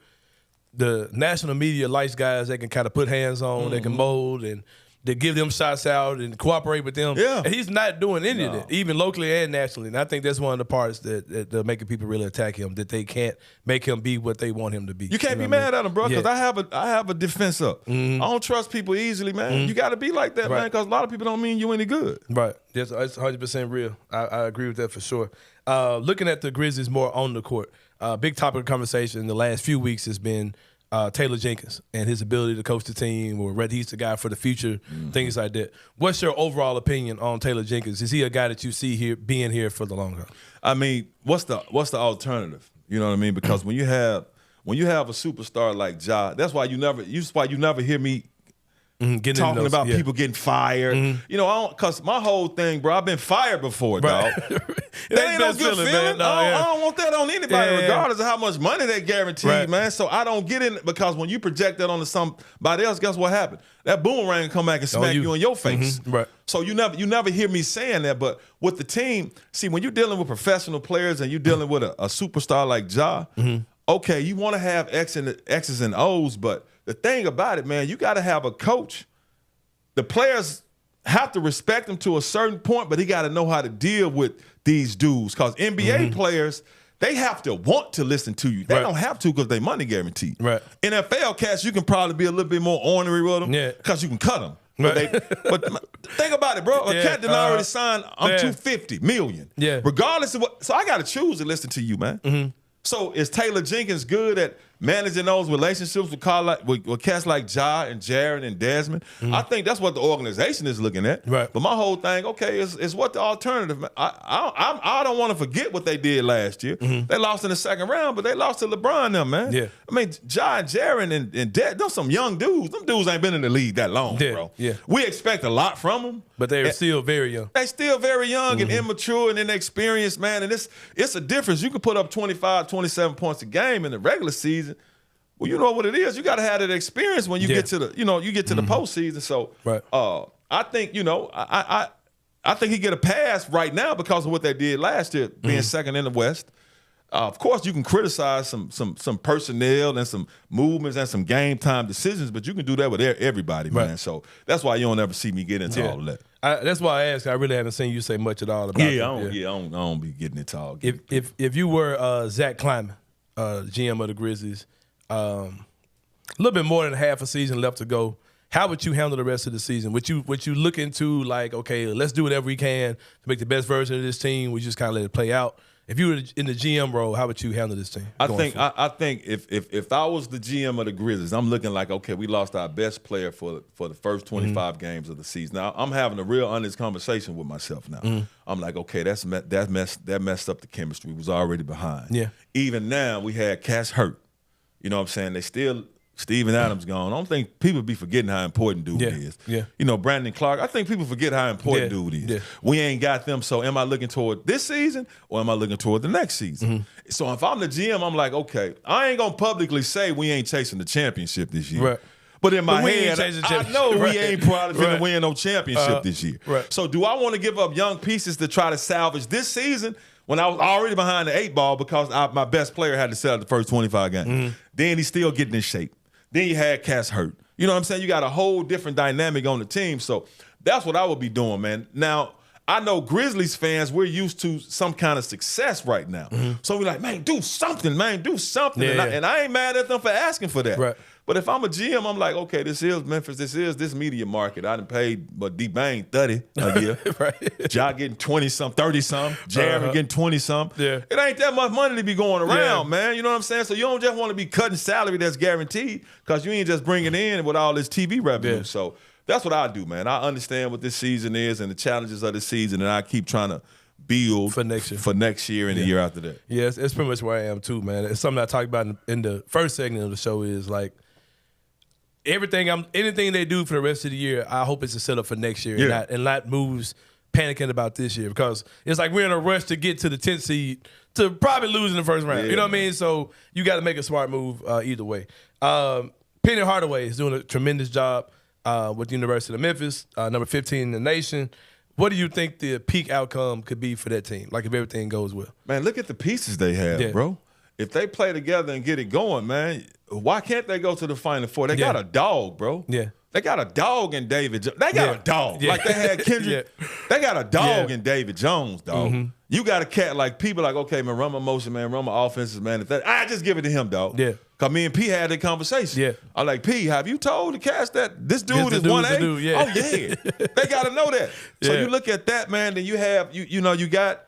the national media likes guys that can kind of put hands on, they can mold and they give them shots out and cooperate with them. Yeah. And he's not doing any of that, even locally and nationally. And I think that's one of the parts that making people really attack him, that they can't make him be what they want him to be. You can't be mad at him, bro, because I have a defense up. I don't trust people easily, man. You got to be like that, man, because a lot of people don't mean you any good. Right. That's 100% real. I agree with that for sure. Looking at the Grizzlies more on the court, big topic of conversation in the last few weeks has been Taylor Jenkins and his ability to coach the team, or whether he's the guy for the future, things like that. What's your overall opinion on Taylor Jenkins? Is he a guy that you see here being here for the long run? I mean, what's the alternative? You know what I mean? Because when you have a superstar like Ja, that's why you never hear me talking about people getting fired. You know, because my whole thing, bro, I've been fired before, dog. That ain't no good feeling. I don't want that on anybody, regardless of how much money they guaranteed, man. So I don't get in, because when you project that onto somebody else, guess what happened? That boomerang come back and smack you in your face. Right. So you never hear me saying that. But with the team, see, when you're dealing with professional players and you're dealing with a superstar like Ja, okay, you want to have X's and O's, but the thing about it, man, you got to have a coach. The players have to respect him to a certain point, but he got to know how to deal with these dudes. Because NBA players, they have to want to listen to you. They don't have to because they money guaranteed. Right. NFL cats, you can probably be a little bit more ornery with them because you can cut them. But think about it, bro. A cat did already sign, I'm $250 million. Yeah. Regardless of what, so I got to choose to listen to you, man. So is Taylor Jenkins good at managing those relationships with cats like Ja and Jared and Desmond? I think that's what the organization is looking at. Right. But my whole thing, okay, is what the alternative. I don't want to forget what they did last year. They lost in the second round, but they lost to LeBron and them, man. Yeah. I mean, Ja and Jared and Des, them some young dudes. Them dudes ain't been in the league that long, bro. Yeah. We expect a lot from them. But they're still very young. They still very young and immature and inexperienced, man. And it's a difference. You can put up 25, 27 points a game in the regular season. Well, you know what it is. You got to have that experience when you get to the, the postseason. So, I think, I think he get a pass right now because of what they did last year, being second in the West. Of course, you can criticize some personnel and some movements and some game time decisions, but you can do that with everybody, man. So that's why you don't ever see me get into all of that. That's why I asked. I really haven't seen you say much at all about it. I don't be getting into all. If you were Zach Kleiman, GM of the Grizzlies, a little bit more than half a season left to go, how would you handle the rest of the season? Would you look into like, okay, let's do whatever we can to make the best version of this team? We just kind of let it play out. If you were in the GM role, how would you handle this team? I think if I was the GM of the Grizzlies, I'm looking like, okay, we lost our best player for the first 25 games of the season. Now I'm having a real honest conversation with myself now. I'm like, okay, that messed up the chemistry. We was already behind. Yeah. Even now we had Cass hurt. You know what I'm saying? They still Steven Adams gone. I don't think people be forgetting how important dude is. Yeah. Brandon Clark, I think people forget how important dude is. Yeah. We ain't got them, so am I looking toward this season or am I looking toward the next season? So if I'm the GM, I'm like, okay, I ain't going to publicly say we ain't chasing the championship this year. Right. But in my head, I know we ain't probably going to win no championship this year. Right. So do I want to give up young pieces to try to salvage this season when I was already behind the 8 ball because my best player had to sell the first 25 games? Then he's still getting in shape. Then you had Cass hurt. You know what I'm saying? You got a whole different dynamic on the team. So that's what I would be doing, man. Now, I know Grizzlies fans, we're used to some kind of success right now. So we're like, man, do something, man, do something. And I ain't mad at them for asking for that. Right. But if I'm a GM, I'm like, okay, this is Memphis. This is this media market. I done paid D-Bang 30 a year. Right. Ja getting 20-some, 30-some. Jared getting 20-some. Yeah. It ain't that much money to be going around, man. You know what I'm saying? So you don't just want to be cutting salary that's guaranteed because you ain't just bringing in with all this TV revenue. Yeah. So that's what I do, man. I understand what this season is and the challenges of the season, and I keep trying to build for next year and the year after that. Yeah, it's pretty much where I am too, man. It's something I talked about in the first segment of the show is like, anything they do for the rest of the year, I hope it's a setup for next year and not moves panicking about this year because it's like we're in a rush to get to the 10th seed to probably lose in the first round. You know what I mean? So you got to make a smart move either way. Penny Hardaway is doing a tremendous job with the University of Memphis, number 15 in the nation. What do you think the peak outcome could be for that team? Like if everything goes well. Man, look at the pieces they have, bro. If they play together and get it going, man, why can't they go to the Final Four? They got a dog, bro. Yeah. They got a dog in David Jones. They got a dog. Like they had Kendrick. They got a dog in David Jones, dog. You got a cat like people like, okay, man, run my motion, man, run my offenses, man. I just give it to him, dog. Yeah. Because me and P had that conversation. Yeah. I'm like, P, have you told the cast that this dude is 1A? Oh, yeah. They got to know that. So you look at that, man, then you have, you got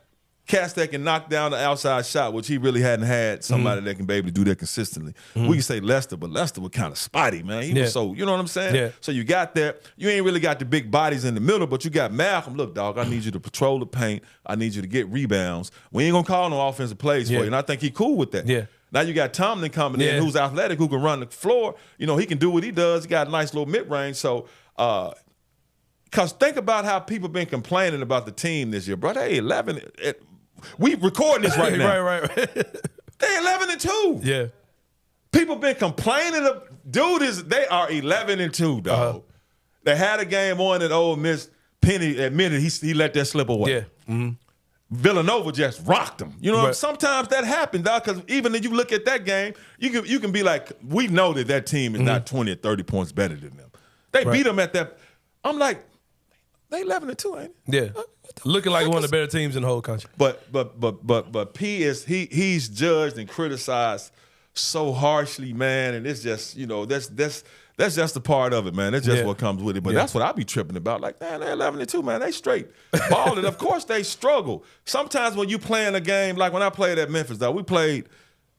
cats that can knock down the outside shot, which he really hadn't had somebody that can be able to do that consistently. We can say Lester, but Lester was kind of spotty, man. He was so, you know what I'm saying? Yeah. So you got that. You ain't really got the big bodies in the middle, but you got Malcolm. Look, dog, I need you to patrol the paint. I need you to get rebounds. We ain't going to call no offensive plays for you, and I think he cool with that. Yeah. Now you got Tomlin coming in, who's athletic, who can run the floor. You know, he can do what he does. He got a nice little mid-range. So, because think about how people been complaining about the team this year, bro. They 11. We recording this right now. right. They 11-2. Yeah. People been complaining. They are 11-2, dog. They had a game on that Ole Miss. Penny admitted he let that slip away. Yeah. Villanova just rocked them. You know, sometimes that happens, dog, because even if you look at that game, you can be like, we know that team is not 20 or 30 points better than them. They beat them at that. I'm like, they 11-2, ain't it? Yeah. Looking like one of the better teams in the whole country. But P he's judged and criticized so harshly, man, and it's just, you know, that's just a part of it, man. That's just what comes with it. But that's what I be tripping about. Like, man, they're 11-2, man. They straight balling. Of course they struggle. Sometimes when you playing a game, like when I played at Memphis, though, we played,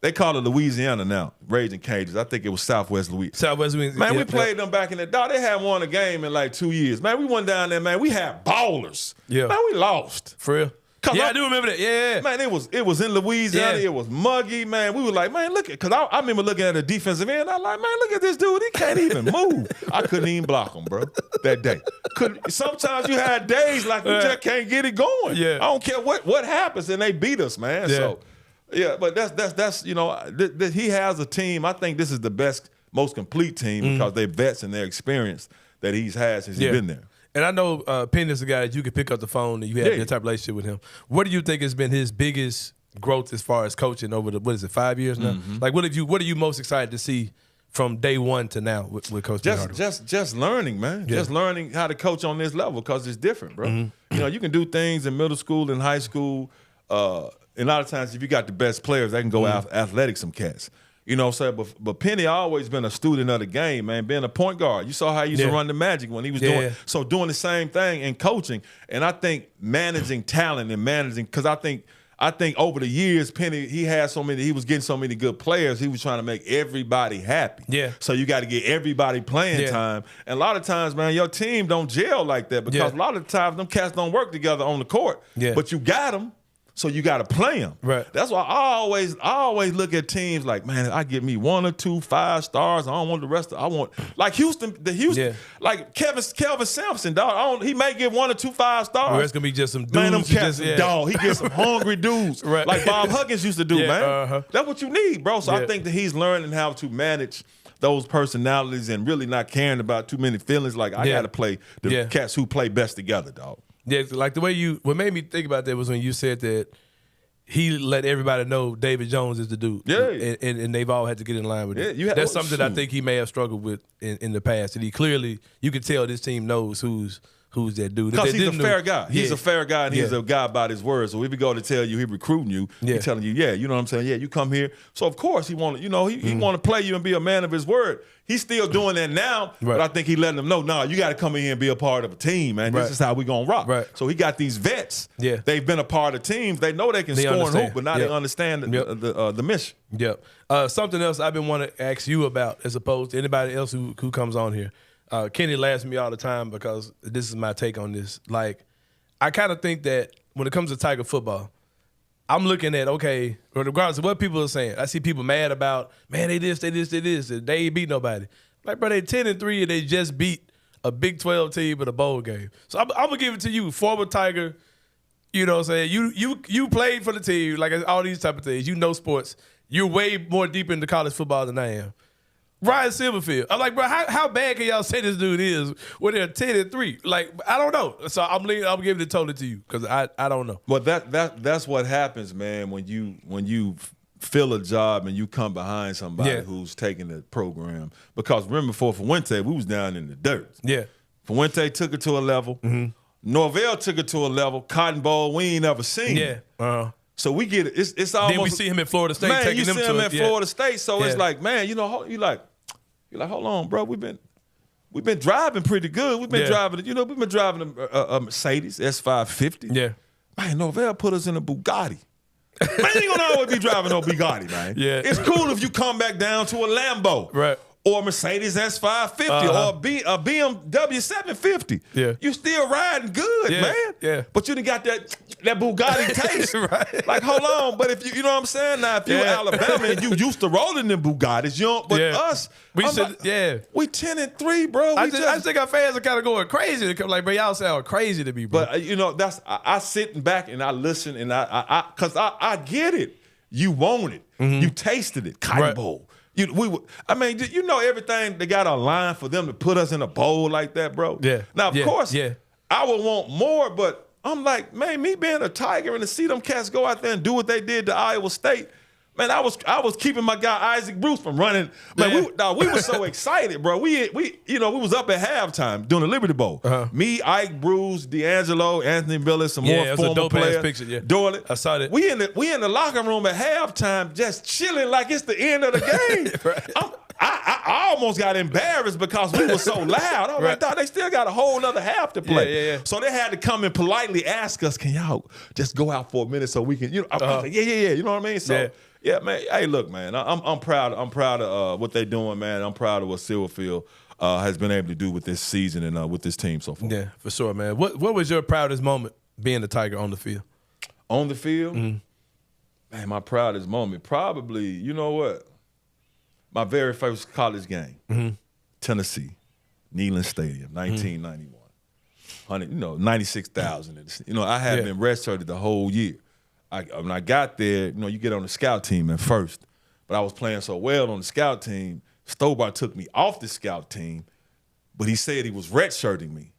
they call it Louisiana now, Raging Cages. I think it was Southwest Louisiana. Man, we played them back in the day. They hadn't won a game in like 2 years. Man, we went down there, man. We had ballers. Yeah. Man, we lost. For real? Yeah, I do remember that. Yeah. Man, it was in Louisiana. It was muggy, man. We were like, man, look at, because I remember looking at the defensive end. I was like, man, look at this dude. He can't even move. I couldn't even block him, bro, that day. Sometimes you had days like you just can't get it going. Yeah. I don't care what happens, and they beat us, man. Yeah. So, yeah, but that's you know, he has a team. I think this is the best, most complete team because they're vets and their experience that he's had since he's been there. And I know Penn is a guy that you can pick up the phone and you have that type of relationship with him. What do you think has been his biggest growth as far as coaching over the 5 years now? Like, what are you most excited to see from day one to now with Coach Hardaway? Just learning, man. Yeah. Just learning how to coach on this level because it's different, bro. You know, you can do things in middle school and high school. And a lot of times, if you got the best players, they can go athletic, some cats. You know what I'm saying? But Penny always been a student of the game, man, being a point guard. You saw how he used to run the Magic when he was doing the same thing in coaching. And I think managing talent and because I think over the years, Penny, he was getting so many good players, he was trying to make everybody happy. Yeah. So you got to get everybody playing time. And a lot of times, man, your team don't gel like that because a lot of times them cats don't work together on the court. Yeah. But you got them. So you got to play them. Right. That's why I always look at teams like, man, I give me 1 or 2 5 stars. I don't want the rest of. I want like Houston, like Kelvin Sampson, dog. He may give 1 or 2 5 stars. Well, it's gonna be just some dudes. Man, them cats, dog. He gets some hungry dudes, like Bob Huggins used to do, man. That's what you need, bro. So I think that he's learning how to manage those personalities and really not caring about too many feelings. Like I got to play the cats who play best together, dog. Yeah, like the way what made me think about that was when you said that he let everybody know David Jones is the dude. Yeah. And they've all had to get in line with it. That's something that I think he may have struggled with in the past. And he clearly, you can tell this team knows who's that dude. Because he's a fair guy. He's a fair guy, and he's a guy about his word. So if he go to tell you he recruiting you, he telling you, you know what I'm saying? Yeah, you come here. So of course he want to, he want to play you and be a man of his word. He's still doing that now, but I think he letting them know, no, you got to come in here and be a part of a team, man. This is how we gonna rock. Right. So he got these vets. Yeah. They've been a part of teams. They know they can score and hoop, but now they understand the mission. Yep. Something else I've been wanting to ask you about, as opposed to anybody else who comes on here. Kenny laughs at me all the time because this is my take on this. Like, I kind of think that when it comes to Tiger football, I'm looking at, okay, regardless of what people are saying, I see people mad about, man, they this, and they ain't beat nobody. Like, bro, they 10-3 and they just beat a Big 12 team in a bowl game. So I'm gonna give it to you, former Tiger. You know what I'm saying? You played for the team, like all these type of things. You know sports. You're way more deep into college football than I am. Ryan Silverfield. I'm like, bro, how bad can y'all say this dude is when they're 10-3? Like, I don't know. So I'm giving it totally to you because I don't know. But that's what happens, man, when you fill a job and you come behind somebody who's taking the program. Because remember, for Fuente, we was down in the dirt. Yeah. Fuente took it to a level. Norvell took it to a level. Cotton Bowl, we ain't never seen. Yeah. So we get it. It's almost. Then we see him at Florida State. Man, taking you them see to him at Florida State. So it's like, man, you know, you're like, hold on, bro. We've been driving pretty good. We've been driving. You know, we've been driving a Mercedes S550. Yeah. man, Norvell put us in a Bugatti. Man, you ain't gonna always be driving no Bugatti, man. Yeah. It's cool if you come back down to a Lambo. Right. Or a Mercedes S550 or a BMW 750. Yeah. You still riding good, man. Yeah. But you done got that Bugatti taste. Right. Like, hold on. But if you know what I'm saying? Now, if you're Alabama and you used to rolling them Bugattis, you don't, but us, we 10-3, bro. I just think our fans are kind of going crazy. Like, bro, y'all sound crazy to me, bro. But, I sitting back and I listen and because I get it. You want it. You tasted it. Cotton Bowl. Everything they got online for them to put us in a bowl like that, bro. Yeah. Now, of course, I would want more, but I'm like, man, me being a Tiger and to see them cats go out there and do what they did to Iowa State, man, I was keeping my guy Isaac Bruce from running. Man, we were so excited, bro. We was up at halftime during the Liberty Bowl. Me, Ike, Bruce, D'Angelo, Anthony Billis, some more former players. Picture, Doing it. I saw that. We in the locker room at halftime, just chilling like it's the end of the game. Right. I almost got embarrassed because we were so loud. I was like, dog, they still got a whole nother half to play. Yeah. So they had to come and politely ask us, can y'all just go out for a minute so we can, I was like, yeah. You know what I mean? So yeah, man. Hey, look, man, I'm proud. I'm proud of what they're doing, man. I'm proud of what Silverfield has been able to do with this season and with this team so far. Yeah, for sure, man. What was your proudest moment being a Tiger on the field? On the field? Man, my proudest moment, probably, you know what? My very first college game, Tennessee, Neyland Stadium, 1991. 96,000. I had been redshirted the whole year. When I got there, you get on the scout team at first, but I was playing so well on the scout team, Stobar took me off the scout team, but he said he was redshirting me.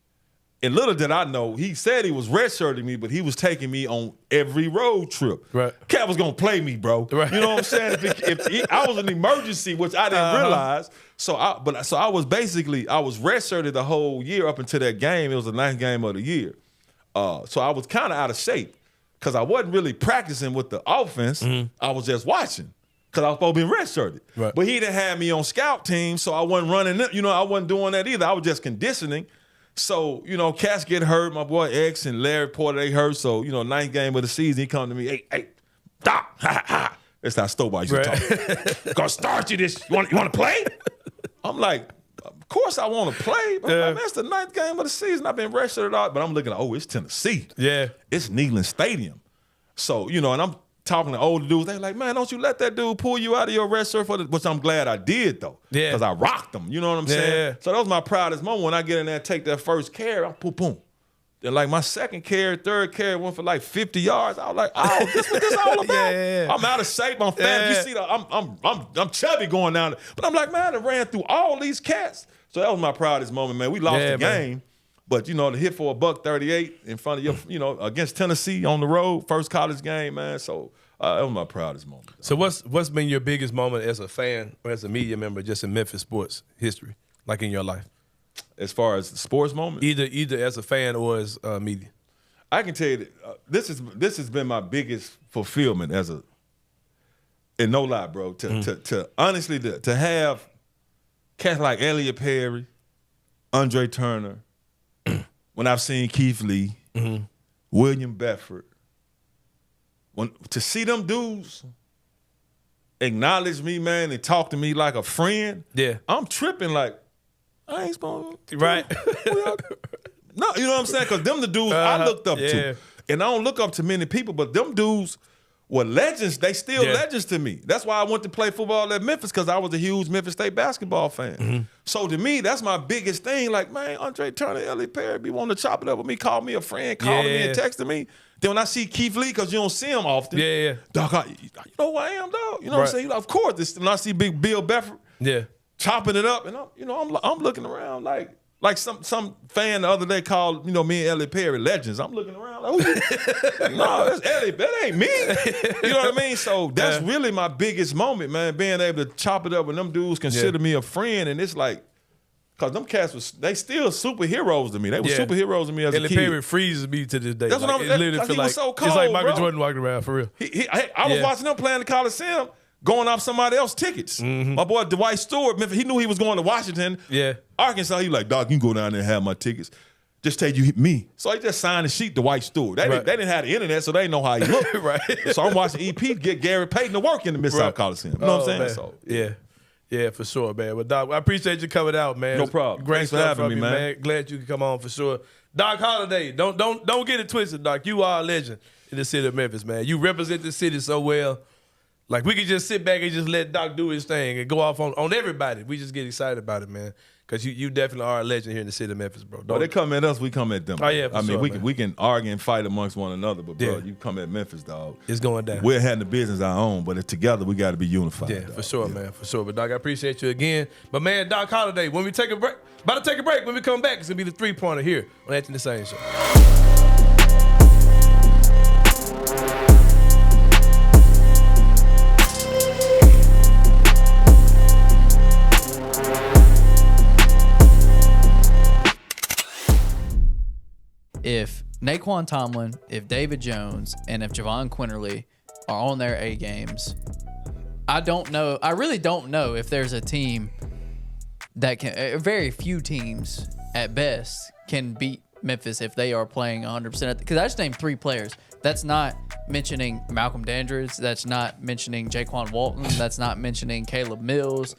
And little did I know, he said he was redshirting me, but he was taking me on every road trip. Right. Cat was gonna play me, bro. Right. You know what I'm saying? If I was an emergency, which I didn't realize. So I was redshirted the whole year up until that game. It was the 9th game of the year. So I was kind of out of shape because I wasn't really practicing with the offense. I was just watching because I was supposed to be redshirted. Right. But he didn't have me on scout team, so I wasn't running. I wasn't doing that either. I was just conditioning. So, cats get hurt. My boy X and Larry Porter, they hurt. So, 9th game of the season, he come to me, hey, Doc, ha. That's how Stobar used to talk. Gonna start you this. You want to play? I'm like, of course I want to play. But man, that's the 9th game of the season. I've been redshirted out, but I'm looking at, it's Tennessee. Yeah. It's Neyland Stadium. So, and I'm talking to older dudes. They like, man, don't you let that dude pull you out of your red shirt which I'm glad I did, though. Yeah. Because I rocked them. You know what I'm saying? Yeah. So that was my proudest moment when I get in there and take that first carry. I'm boom. Then like my second carry, third carry went for like 50 yards. I was like, this what this all about? Yeah. I'm out of shape. I'm fat. You see, I'm chubby going down there. But I'm like, man, I ran through all these cats. So that was my proudest moment, man. We lost the game. But, to hit for $138 in front of your, against Tennessee on the road, first college game, man. So that was my proudest moment. So what's been your biggest moment as a fan or as a media member just in Memphis sports history, like in your life? As far as the sports moment? Either as a fan or as media. I can tell you that, this has been my biggest fulfillment and no lie, bro, to honestly to have cats like Elliot Perry, Andre Turner, when I've seen Keith Lee, William Bedford, to see them dudes acknowledge me, man, and talk to me like a friend, I'm tripping like, I ain't supposed to. Right. No, you know what I'm saying? Because them the dudes I looked up to. And I don't look up to many people, but them dudes were legends. They still legends to me. That's why I went to play football at Memphis, because I was a huge Memphis State basketball fan. So to me, that's my biggest thing. Like, man, Andre Turner, Elliot Perry be wanting to chop it up with me, call me a friend, calling me and texting me. Then when I see Keith Lee, because you don't see him often, Doc, you know who I am, dog? You know what I'm saying? Of course, when I see Big Bill Bedford chopping it up, and I'm looking around like some fan the other day called me and Elliot Perry legends. I'm looking around like, no, that's Elliot. That ain't me. You know what I mean? So that's really my biggest moment, man. Being able to chop it up when them dudes consider me a friend, and it's like, cause them cats they still superheroes to me. They were superheroes to me as a kid. Elliot Perry freezes me to this day. That's what I'm. He was so cold, it's like Michael bro. Jordan walking around for real. I was watching them playing the Coliseum, going off somebody else's tickets. My boy Dwight Stewart, he knew he was going to Washington, Arkansas. He was like, Doc, you can go down there and have my tickets. just tell you me. So he just signed a sheet to White Stewart. They didn't have the internet, so they didn't know how he looked. Right. So I'm watching EP get Gary Payton to work in the Mid-South Coliseum. You know what I'm saying? Man. So Yeah, for sure, man. But Doc, I appreciate you coming out, man. No problem. Great Thanks for stuff having from me, you, man. Glad you could come on for sure. Doc Holliday, don't get it twisted, Doc. You are a legend in the city of Memphis, man. You represent the city so well. Like, we could just sit back and just let Doc do his thing and go off on everybody. We just get excited about it, man. Because you definitely are a legend here in the city of Memphis, bro. But they come at us, we come at them. Oh, yeah, I mean, sure, we can argue and fight amongst one another, but bro, Yeah. you come at Memphis, dog. It's going down. We're having the business our own, but together we got to be unified. Yeah, dog. for sure, man, for sure. But Doc, I appreciate you again. But man, Doc Holliday, when we take a break, about to take a break. When we come back, it's gonna be the 3-pointer here on Anthony Sain Show. If Naquan Tomlin, if David Jones, and if Javon Quinterly are on their A games, I really don't know if there's a team that can, very few teams at best can beat Memphis if they are playing 100%. Because I just named 3 players. That's not mentioning Malcolm Dandridge. That's not mentioning Jaquan Walton. That's not mentioning Caleb Mills.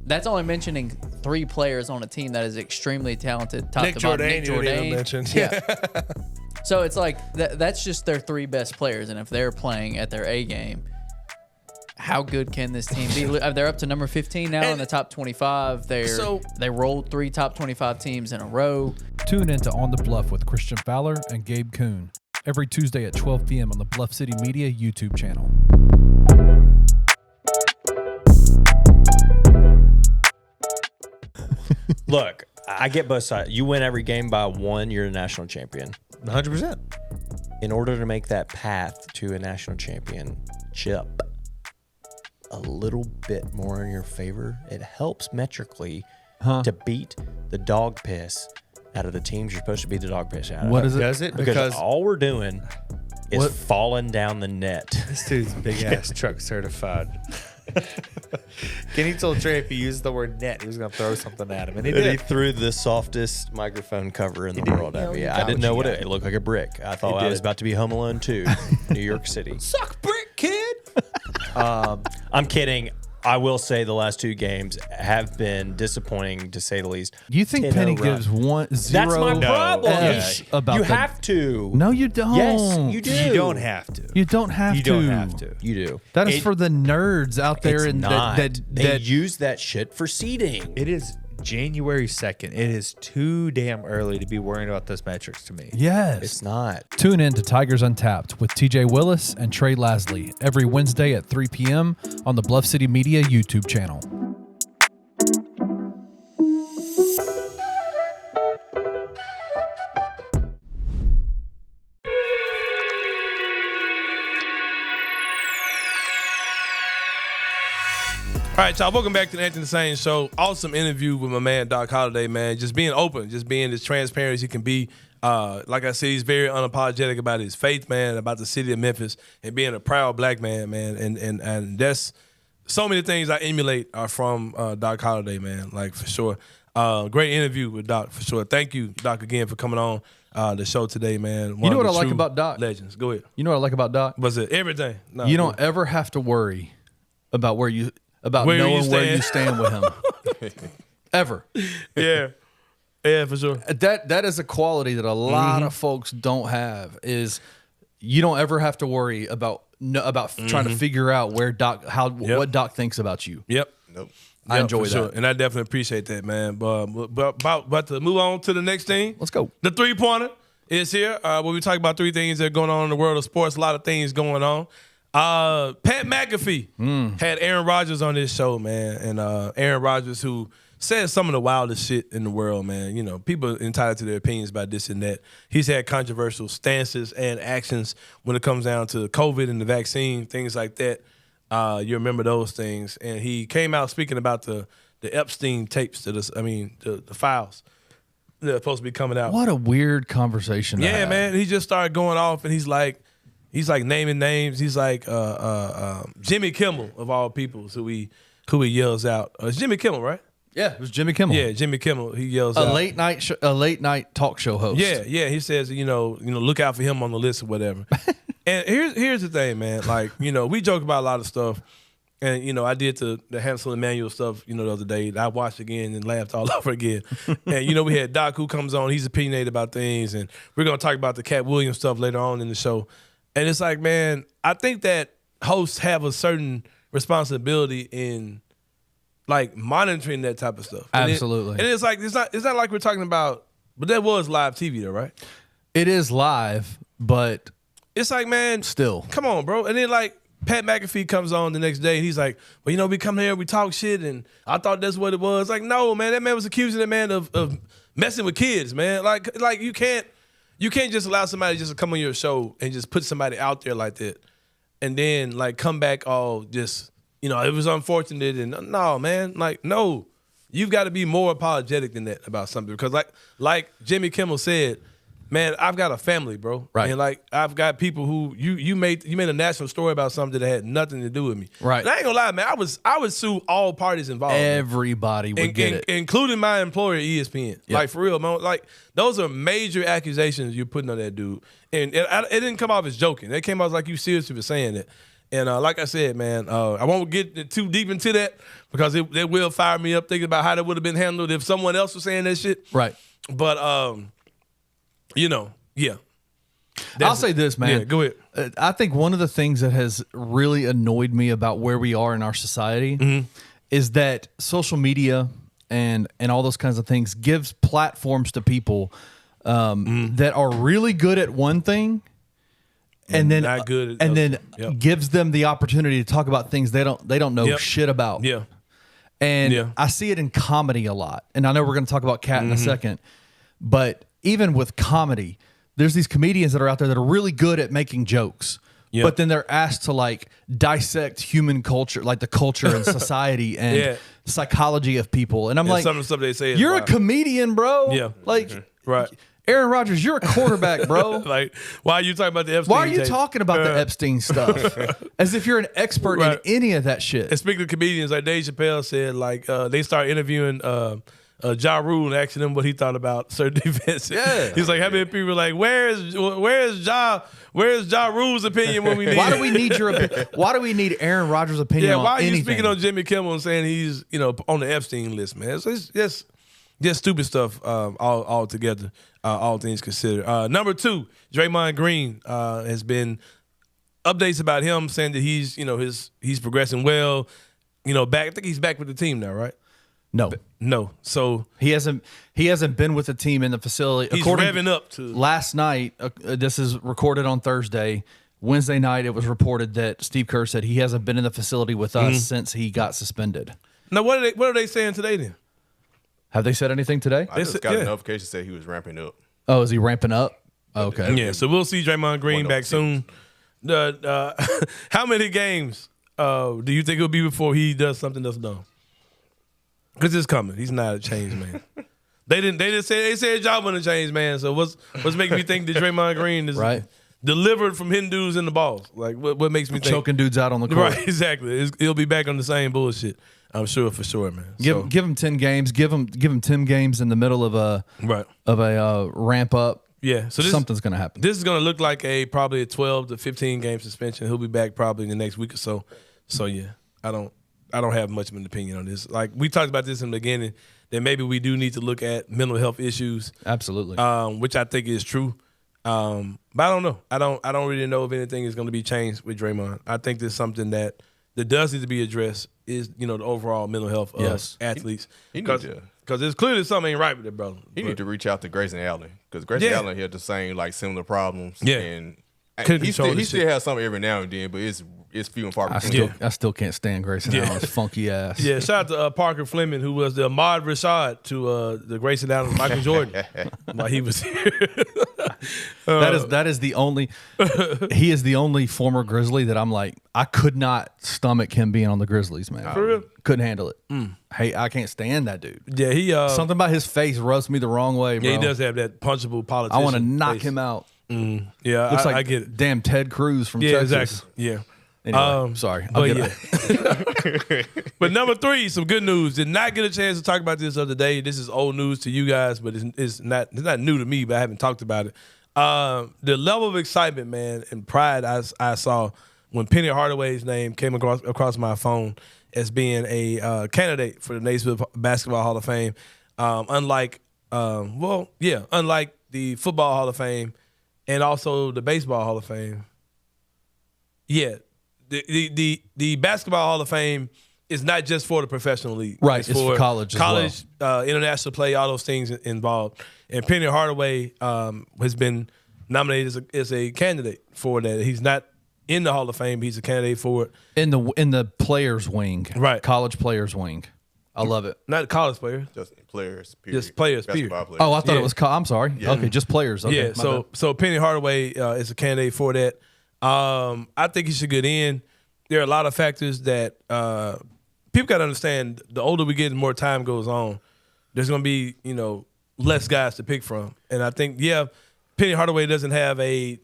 That's only mentioning 3 players on a team that is extremely talented. Top Nick to bottom. Jourdain, Nick you didn't even Jourdain. mention. Yeah. So it's like that's just their 3 best players, and if they're playing at their A game, how good can this team be? They're up to number 15 now in the top 25. They rolled 3 top 25 teams in a row. Tune into On the Bluff with Christian Fowler and Gabe Kuhn every Tuesday at 12 p.m. on the Bluff City Media YouTube channel. Look, I get both sides. You win every game by 1, you're a national champion. 100%. In order to make that path to a national championship a little bit more in your favor, it helps metrically to beat the dog piss out of the teams you're supposed to beat the dog piss out of. What is it? Does it? Because all we're doing is falling down the net. This dude's big ass truck certified. Kenny told Trey if he used the word net, he was going to throw something at him. And he He did. threw the softest microphone cover in the world at me. I didn't know what it looked like a brick. I thought I was about to be Home Alone 2, New York City. Suck brick, kid. I'm kidding. I will say the last 2 games have been disappointing, to say the least. You think 10-0 Penny run. gives 0 That's my problem. F's about You the- have to. No, you don't. Yes, you do. You don't have to. You don't have You to. don't have to. You do. That is for the nerds out there It's and not. that They use that shit for seeding. It is January 2nd. It is too damn early to be worrying about those metrics to me. Yes. It's not. Tune in to Tigers Untapped with TJ Willis and Trey Lasley every Wednesday at 3 p.m. on the Bluff City Media YouTube channel. All right, y'all. Welcome back to the Anthony Sain Show. Awesome interview with my man Doc Holliday, man. Just being open, just being as transparent as he can be. Like I said, he's very unapologetic about his faith, man, about the city of Memphis, and being a proud black man, man. And that's so many things I emulate are from Doc Holliday, man. Like, for sure. Great interview with Doc, for sure. Thank you, Doc, again for coming on the show today, man. You know what I like about Doc? Legends. Go ahead. You know what I like about Doc? Was it everything? No, You go don't ever have to worry about where you stand. stand with him. Ever. Yeah. Yeah, for sure. That is a quality that a lot of folks don't have. Is you don't ever have to worry about trying to figure out where what Doc thinks about you. Yep. Nope. I enjoy for that. sure. And I definitely appreciate that, man. But about to move on to the next thing. Let's go. The 3-pointer is here. Where we talk about 3 things that are going on in the world of sports. A lot of things going on. Pat Mcafee had Aaron Rodgers on this show, man. And Aaron Rodgers, who said some of the wildest shit in the world, man. You know, people are entitled to their opinions about this and that. He's had controversial stances and actions when it comes down to COVID and the vaccine, things like that. You remember those things. And he came out speaking about the Epstein tapes, the files that are supposed to be coming out. What a weird conversation. Yeah, man. He just started going off, and he's like naming names. He's like Jimmy Kimmel of all people, who he yells out. It's Jimmy Kimmel, right? Yeah, it was Jimmy Kimmel. Yeah, Jimmy Kimmel. He yells a out. late night talk show host. Yeah. He says, look out for him on the list or whatever. And here's the thing, man. Like, we joke about a lot of stuff. And, I did the Hansel and Manuel stuff, the other day. I watched again and laughed all over again. And, we had Doc who comes on. He's opinionated about things. And we're going to talk about the Cat Williams stuff later on in the show. And it's like, man, I think that hosts have a certain responsibility in, like, monitoring that type of stuff. Absolutely. And it's like, it's not like we're talking about, but that was live TV though, right? It is live, but it's like, man, still. Come on, bro. And then, like, Pat McAfee comes on the next day and he's like, well, we come here, we talk shit, and I thought that's what it was. Like, no, man, that man was accusing that man of messing with kids, man. Like you can't just allow somebody just to come on your show and just put somebody out there like that and then, like, come back all just, it was unfortunate. And no, man, like, no. You've got to be more apologetic than that about something. Because like Jimmy Kimmel said, man, I've got a family, bro. Right. And, like, I've got people who you made a national story about something that had nothing to do with me. Right. And I ain't gonna lie, man. I would sue all parties involved. Everybody would get it, including my employer, ESPN. Yep. Like, for real, man. Like, those are major accusations you're putting on that dude. And it didn't come off as joking. It came off like you seriously were saying it. And like I said, man, I won't get too deep into that because it will fire me up thinking about how that would have been handled if someone else was saying that shit. Right. But yeah. I'll say this, man. Yeah, go ahead. I think one of the things that has really annoyed me about where we are in our society is that social media and all those kinds of things gives platforms to people that are really good at one thing and then not good at and then Yep. gives them the opportunity to talk about things they don't know shit about. Yeah. And I see it in comedy a lot. And I know we're going to talk about Cat in a second, but even with comedy, there's these comedians that are out there that are really good at making jokes, but then they're asked to, like, dissect human culture, like the culture and society and psychology of people. And I'm like, some of the stuff they say is you're wild. a comedian, bro. Yeah. Like, Right. Aaron Rodgers, you're a quarterback, bro. Like, why are you talking about the Epstein Why are you tape? talking about the Epstein stuff? As if you're an expert in any of that shit. And speaking of comedians, like Dave Chappelle said, like, they started interviewing Ja Rule and asking him what he thought about certain events. Yeah. He's like, how many people are like, where's Ja Rule's opinion when we need Why do we need your opinion? Why do we need Aaron Rodgers' opinion on why are anything? you speaking on Jimmy Kimmel and saying he's, on the Epstein list, man? So it's just stupid stuff all together, all things considered. Number 2, Draymond Green has been updates about him saying that he's, he's progressing well. Back. I think he's back with the team now, right? No. So he hasn't been with the team in the facility. He's revving up to last night. This is recorded on Thursday. Wednesday night, it was reported that Steve Kerr said he hasn't been in the facility with us since he got suspended. Now, what are they saying today then? Have they said anything today? I just got a notification that said he was ramping up. Oh, is he ramping up? Okay. Yeah, so we'll see Draymond Green back soon. How many games do you think it'll be before he does something that's dumb? Because it's coming. He's not a changed man. They said Ja wasn't a changed man. So what's making me think that Draymond Green is delivered from hitting dudes in the balls? Like what makes me think choking dudes out on the court? Right, exactly. He'll be back on the same bullshit. I'm sure for sure, man. Give him 10 games. Give him 10 games in the middle of a ramp up. Yeah, so something's gonna happen. This is gonna look like probably a 12 to 15 game suspension. He'll be back probably in the next week or so. So yeah, I don't have much of an opinion on this. Like we talked about this in the beginning, that maybe we do need to look at mental health issues. Absolutely. Which I think is true. But I don't know. I don't really know if anything is going to be changed with Draymond. I think there's something that does need to be addressed is the overall mental health of athletes. Because it's clearly something ain't right with it, brother. He need to reach out to Grayson Allen because Grayson Allen had the same similar problems. Yeah. And he still has something every now and then, but it's few and far between. I still can't stand Grayson Allen's funky ass. Yeah, shout out to Parker Fleming, who was the Ahmad Rashad to the Grayson Allen Michael Jordan while he was here. That is the only. He is the only former Grizzly that I'm like, I could not stomach him being on the Grizzlies, man. For real? Couldn't handle it. Hey, I can't stand that dude. Yeah, he something about his face rubs me the wrong way, bro. Yeah, he does have that punchable politician. I want to knock face. him out. Yeah, Looks like I get it. Damn Ted Cruz from Texas. Exactly. Yeah. Anyway, sorry. But number 3, some good news. Did not get a chance to talk about this the other day. This is old news to you guys, but it's not new to me, but I haven't talked about it. The level of excitement, man, and pride I saw when Penny Hardaway's name came across my phone as being a candidate for the Naismith Basketball Hall of Fame. Unlike the Football Hall of Fame and also the Baseball Hall of Fame. Yeah, the Basketball Hall of Fame is not just for the professional league. Right, it's for college as well. International play, all those things involved. And Penny Hardaway has been nominated as a candidate for that. He's not in the Hall of Fame. He's a candidate for it. In the players wing. Right. College players wing. I love it. Not college players. Just players, period. Just players, period. Players. Oh, I thought it was I'm sorry. Yeah. Okay, just players. Okay, yeah, so Penny Hardaway is a candidate for that. I think he should get in. There are a lot of factors that people got to understand. The older we get, the more time goes on. There's going to be, less guys to pick from. And I think, Penny Hardaway doesn't have a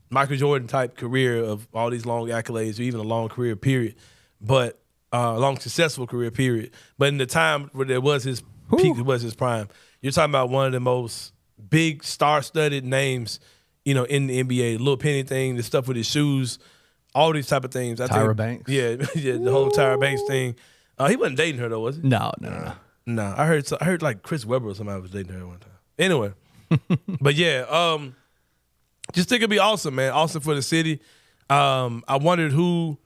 Michael Jordan type career of all these long accolades or even a long career period, but a long successful career period. But in the time where there was his peak, it was his prime. You're talking about one of the most big star-studded names, in the NBA. The little Penny thing, the stuff with his shoes, all these type of things. Tyra Banks. Yeah, the whole Tyra Banks thing. He wasn't dating her though, was he? No. No, I heard like Chris Webber or somebody was dating her one time. Anyway, but just think it'd be awesome, man. Awesome for the city. I wondered who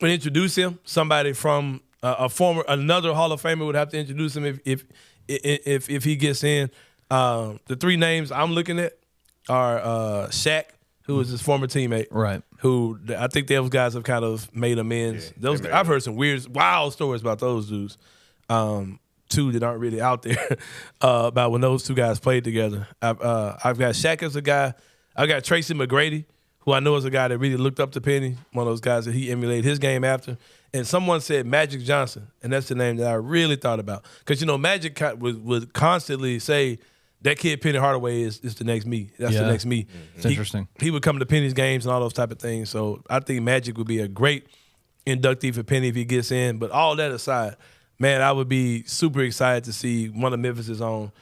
would introduce him. Somebody from another Hall of Famer would have to introduce him if he gets in. The 3 names I'm looking at are Shaq, who was his former teammate, right? Who I think those guys have kind of made amends. I've heard some wild stories about those dudes. 2 that aren't really out there about when those 2 guys played together. I've got Shaq as a guy. I got Tracy McGrady, who I know is a guy that really looked up to Penny, one of those guys that he emulated his game after. And someone said Magic Johnson, and that's the name that I really thought about. Because, Magic would constantly say, that kid Penny Hardaway is the next me. That's the next me. It's interesting. He would come to Penny's games and all those type of things. So I think Magic would be a great inductee for Penny if he gets in. But all that aside, man, I would be super excited to see one of Memphis' own,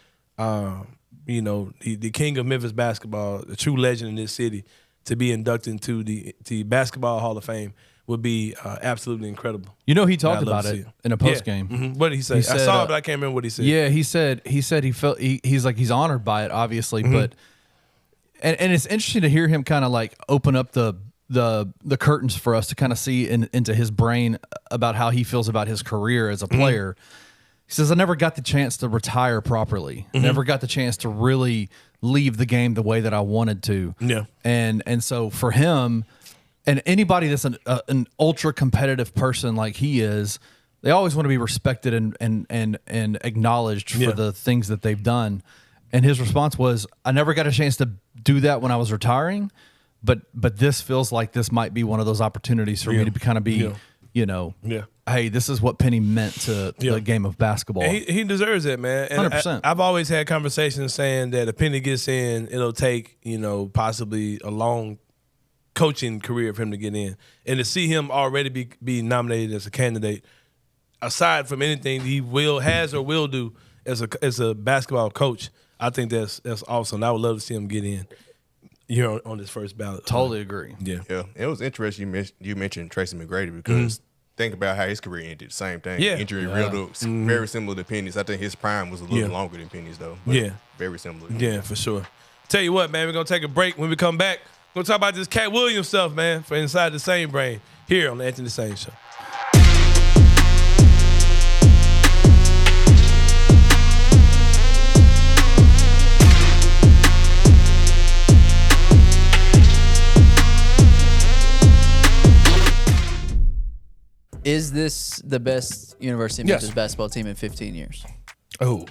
the king of Memphis basketball, the true legend in this city, to be inducted into the Basketball Hall of Fame would be absolutely incredible. He talked about it in a post game. Yeah. Mm-hmm. What did he say? I saw it, but I can't remember what he said. Yeah, he said he felt he's honored by it, obviously, but and it's interesting to hear him kind of like open up the curtains for us to kind of see into his brain about how he feels about his career as a player. He says, I never got the chance to retire properly. Never got the chance to really leave the game the way that I wanted to. Yeah. And so for him, and anybody that's an ultra competitive person like he is, they always want to be respected and acknowledged for the things that they've done. And his response was, I never got a chance to do that when I was retiring, but this feels like this might be one of those opportunities for me to kind of be, hey, this is what Penny meant to the game of basketball. And he deserves it, man. And 100%. I've always had conversations saying that if Penny gets in, it'll take, possibly a long coaching career for him to get in. And to see him already be nominated as a candidate, aside from anything he has or will do as a basketball coach, I think that's awesome. I would love to see him get in. On this first ballot. Totally agree. Yeah. It was interesting you mentioned Tracy McGrady because think about how his career ended. Same thing. Yeah. Injury very similar to Penny's. I think his prime was a little longer than Penny's though. Very similar. Yeah, for sure. Tell you what, man, we're gonna take a break. When we come back, we're gonna talk about this Cat Williams stuff, man, for Inside the Sain Brain here on the Anthony Sain Show. Is this the best University of Memphis basketball team in 15 years? Oh.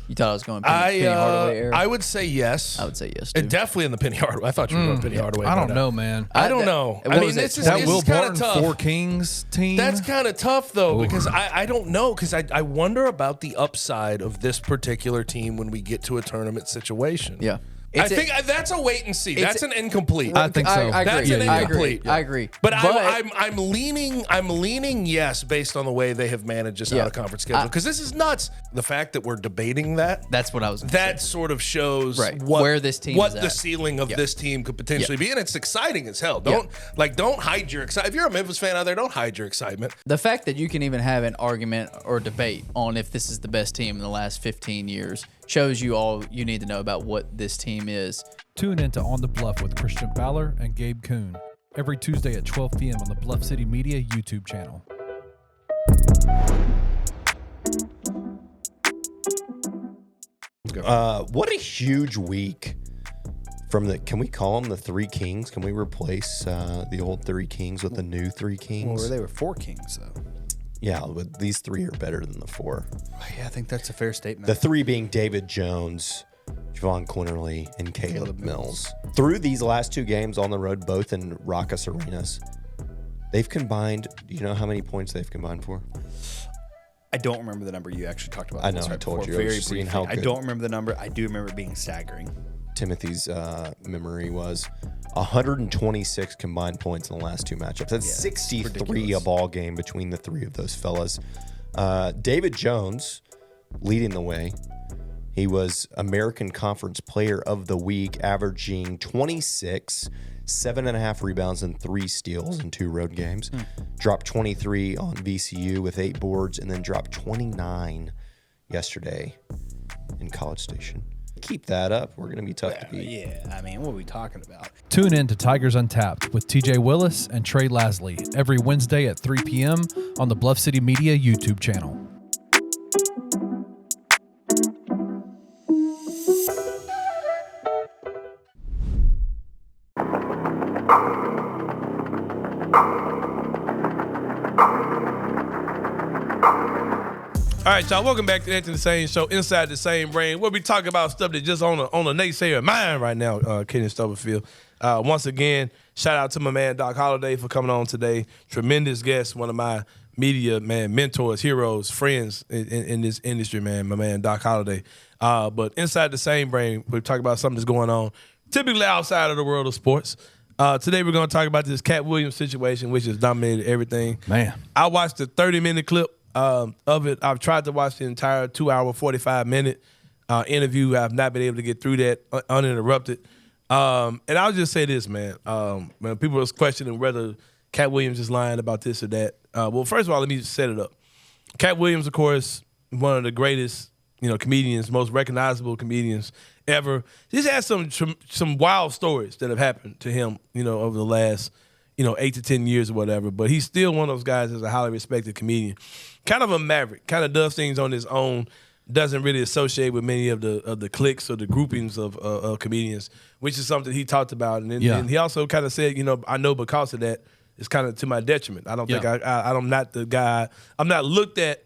You thought I was going Penny Hardaway era? I would say yes. I would say yes, too. And definitely in the Penny Hardaway. I thought you were going Penny Hardaway. I don't know, man. I don't know. I mean, it's that Will kind Barton of tough. 4 Kings team. That's kind of tough, though, because I don't know, because I wonder about the upside of this particular team when we get to a tournament situation. Yeah. I think that's a wait and see. That's an incomplete. I think so. I agree. That's an incomplete. I agree. But I'm leaning yes based on the way they have managed this out of conference schedule, because this is nuts. The fact that we're debating that's what I was. That sort of shows where this team what is the at. ceiling of this team could potentially be, and it's exciting as hell. Don't hide your excitement. If you're a Memphis fan out there, don't hide your excitement. The fact that you can even have an argument or debate on if this is the best team in the last 15 years shows you all you need to know about what this team is. Tune in to On the Bluff with Christian Fowler and Gabe Kuhn every Tuesday at 12 p.m. on the Bluff City Media YouTube channel. What a huge week from the. Can we call them the Three Kings? Can we replace the old Three Kings with the new Three Kings? Well, they were 4 kings, though. Yeah, but these 3 are better than the 4. Yeah, I think that's a fair statement. The 3 being David Jones, Javon Quinterly, and Caleb Mills. Through these last 2 games on the road, both in Raucous Arenas, they've combined. Do you know how many points they've combined for? I don't remember the number. You actually talked about. I know. I told you. Very briefly. I don't remember the number. I do remember it being staggering. Timothy's memory was 126 combined points in the last 2 matchups. That's 63 a ball game between the 3 of those fellas. David Jones leading the way. He was American Conference Player of the Week, averaging 26, 7.5 rebounds, and 3 steals in 2 road games. Dropped 23 on VCU with 8 boards, and then dropped 29 yesterday in College Station. Keep that up. We're going to be tough to beat. Yeah, I mean, what are we talking about? Tune in to Tigers Untapped with TJ Willis and Trey Lasley every Wednesday at 3 p.m. on the Bluff City Media YouTube channel. All right, y'all. Welcome back to the Sain Show, Inside the Same Brain. We'll be talking about stuff that's just on a naysayer mind right now, Kenny Stubblefield. Once again, shout out to my man Doc Holliday for coming on today. Tremendous guest, one of my media mentors, heroes, friends in this industry, man. My man Doc Holliday. But Inside the Same Brain, we're talking about something that's going on, typically outside of the world of sports. Today we're going to talk about this Cat Williams situation, which has dominated everything. Man, I watched the 30-minute clip of it. I've tried to watch the entire 2-hour, 45-minute interview. I've not been able to get through that uninterrupted. And I'll just say this, man. When people was questioning whether Cat Williams is lying about this or that. Well, first of all, let me just set it up. Cat Williams, of course, one of the greatest, comedians, most recognizable comedians ever. He's had some wild stories that have happened to him, over the last 8 to 10 years or whatever, but he's still one of those guys that's a highly respected comedian. Kind of a maverick, kind of does things on his own, doesn't really associate with many of the cliques or the groupings of comedians, which is something he talked about. And he also kind of said, I know because of that, it's kind of to my detriment. I don't think I'm not the guy, I'm not looked at.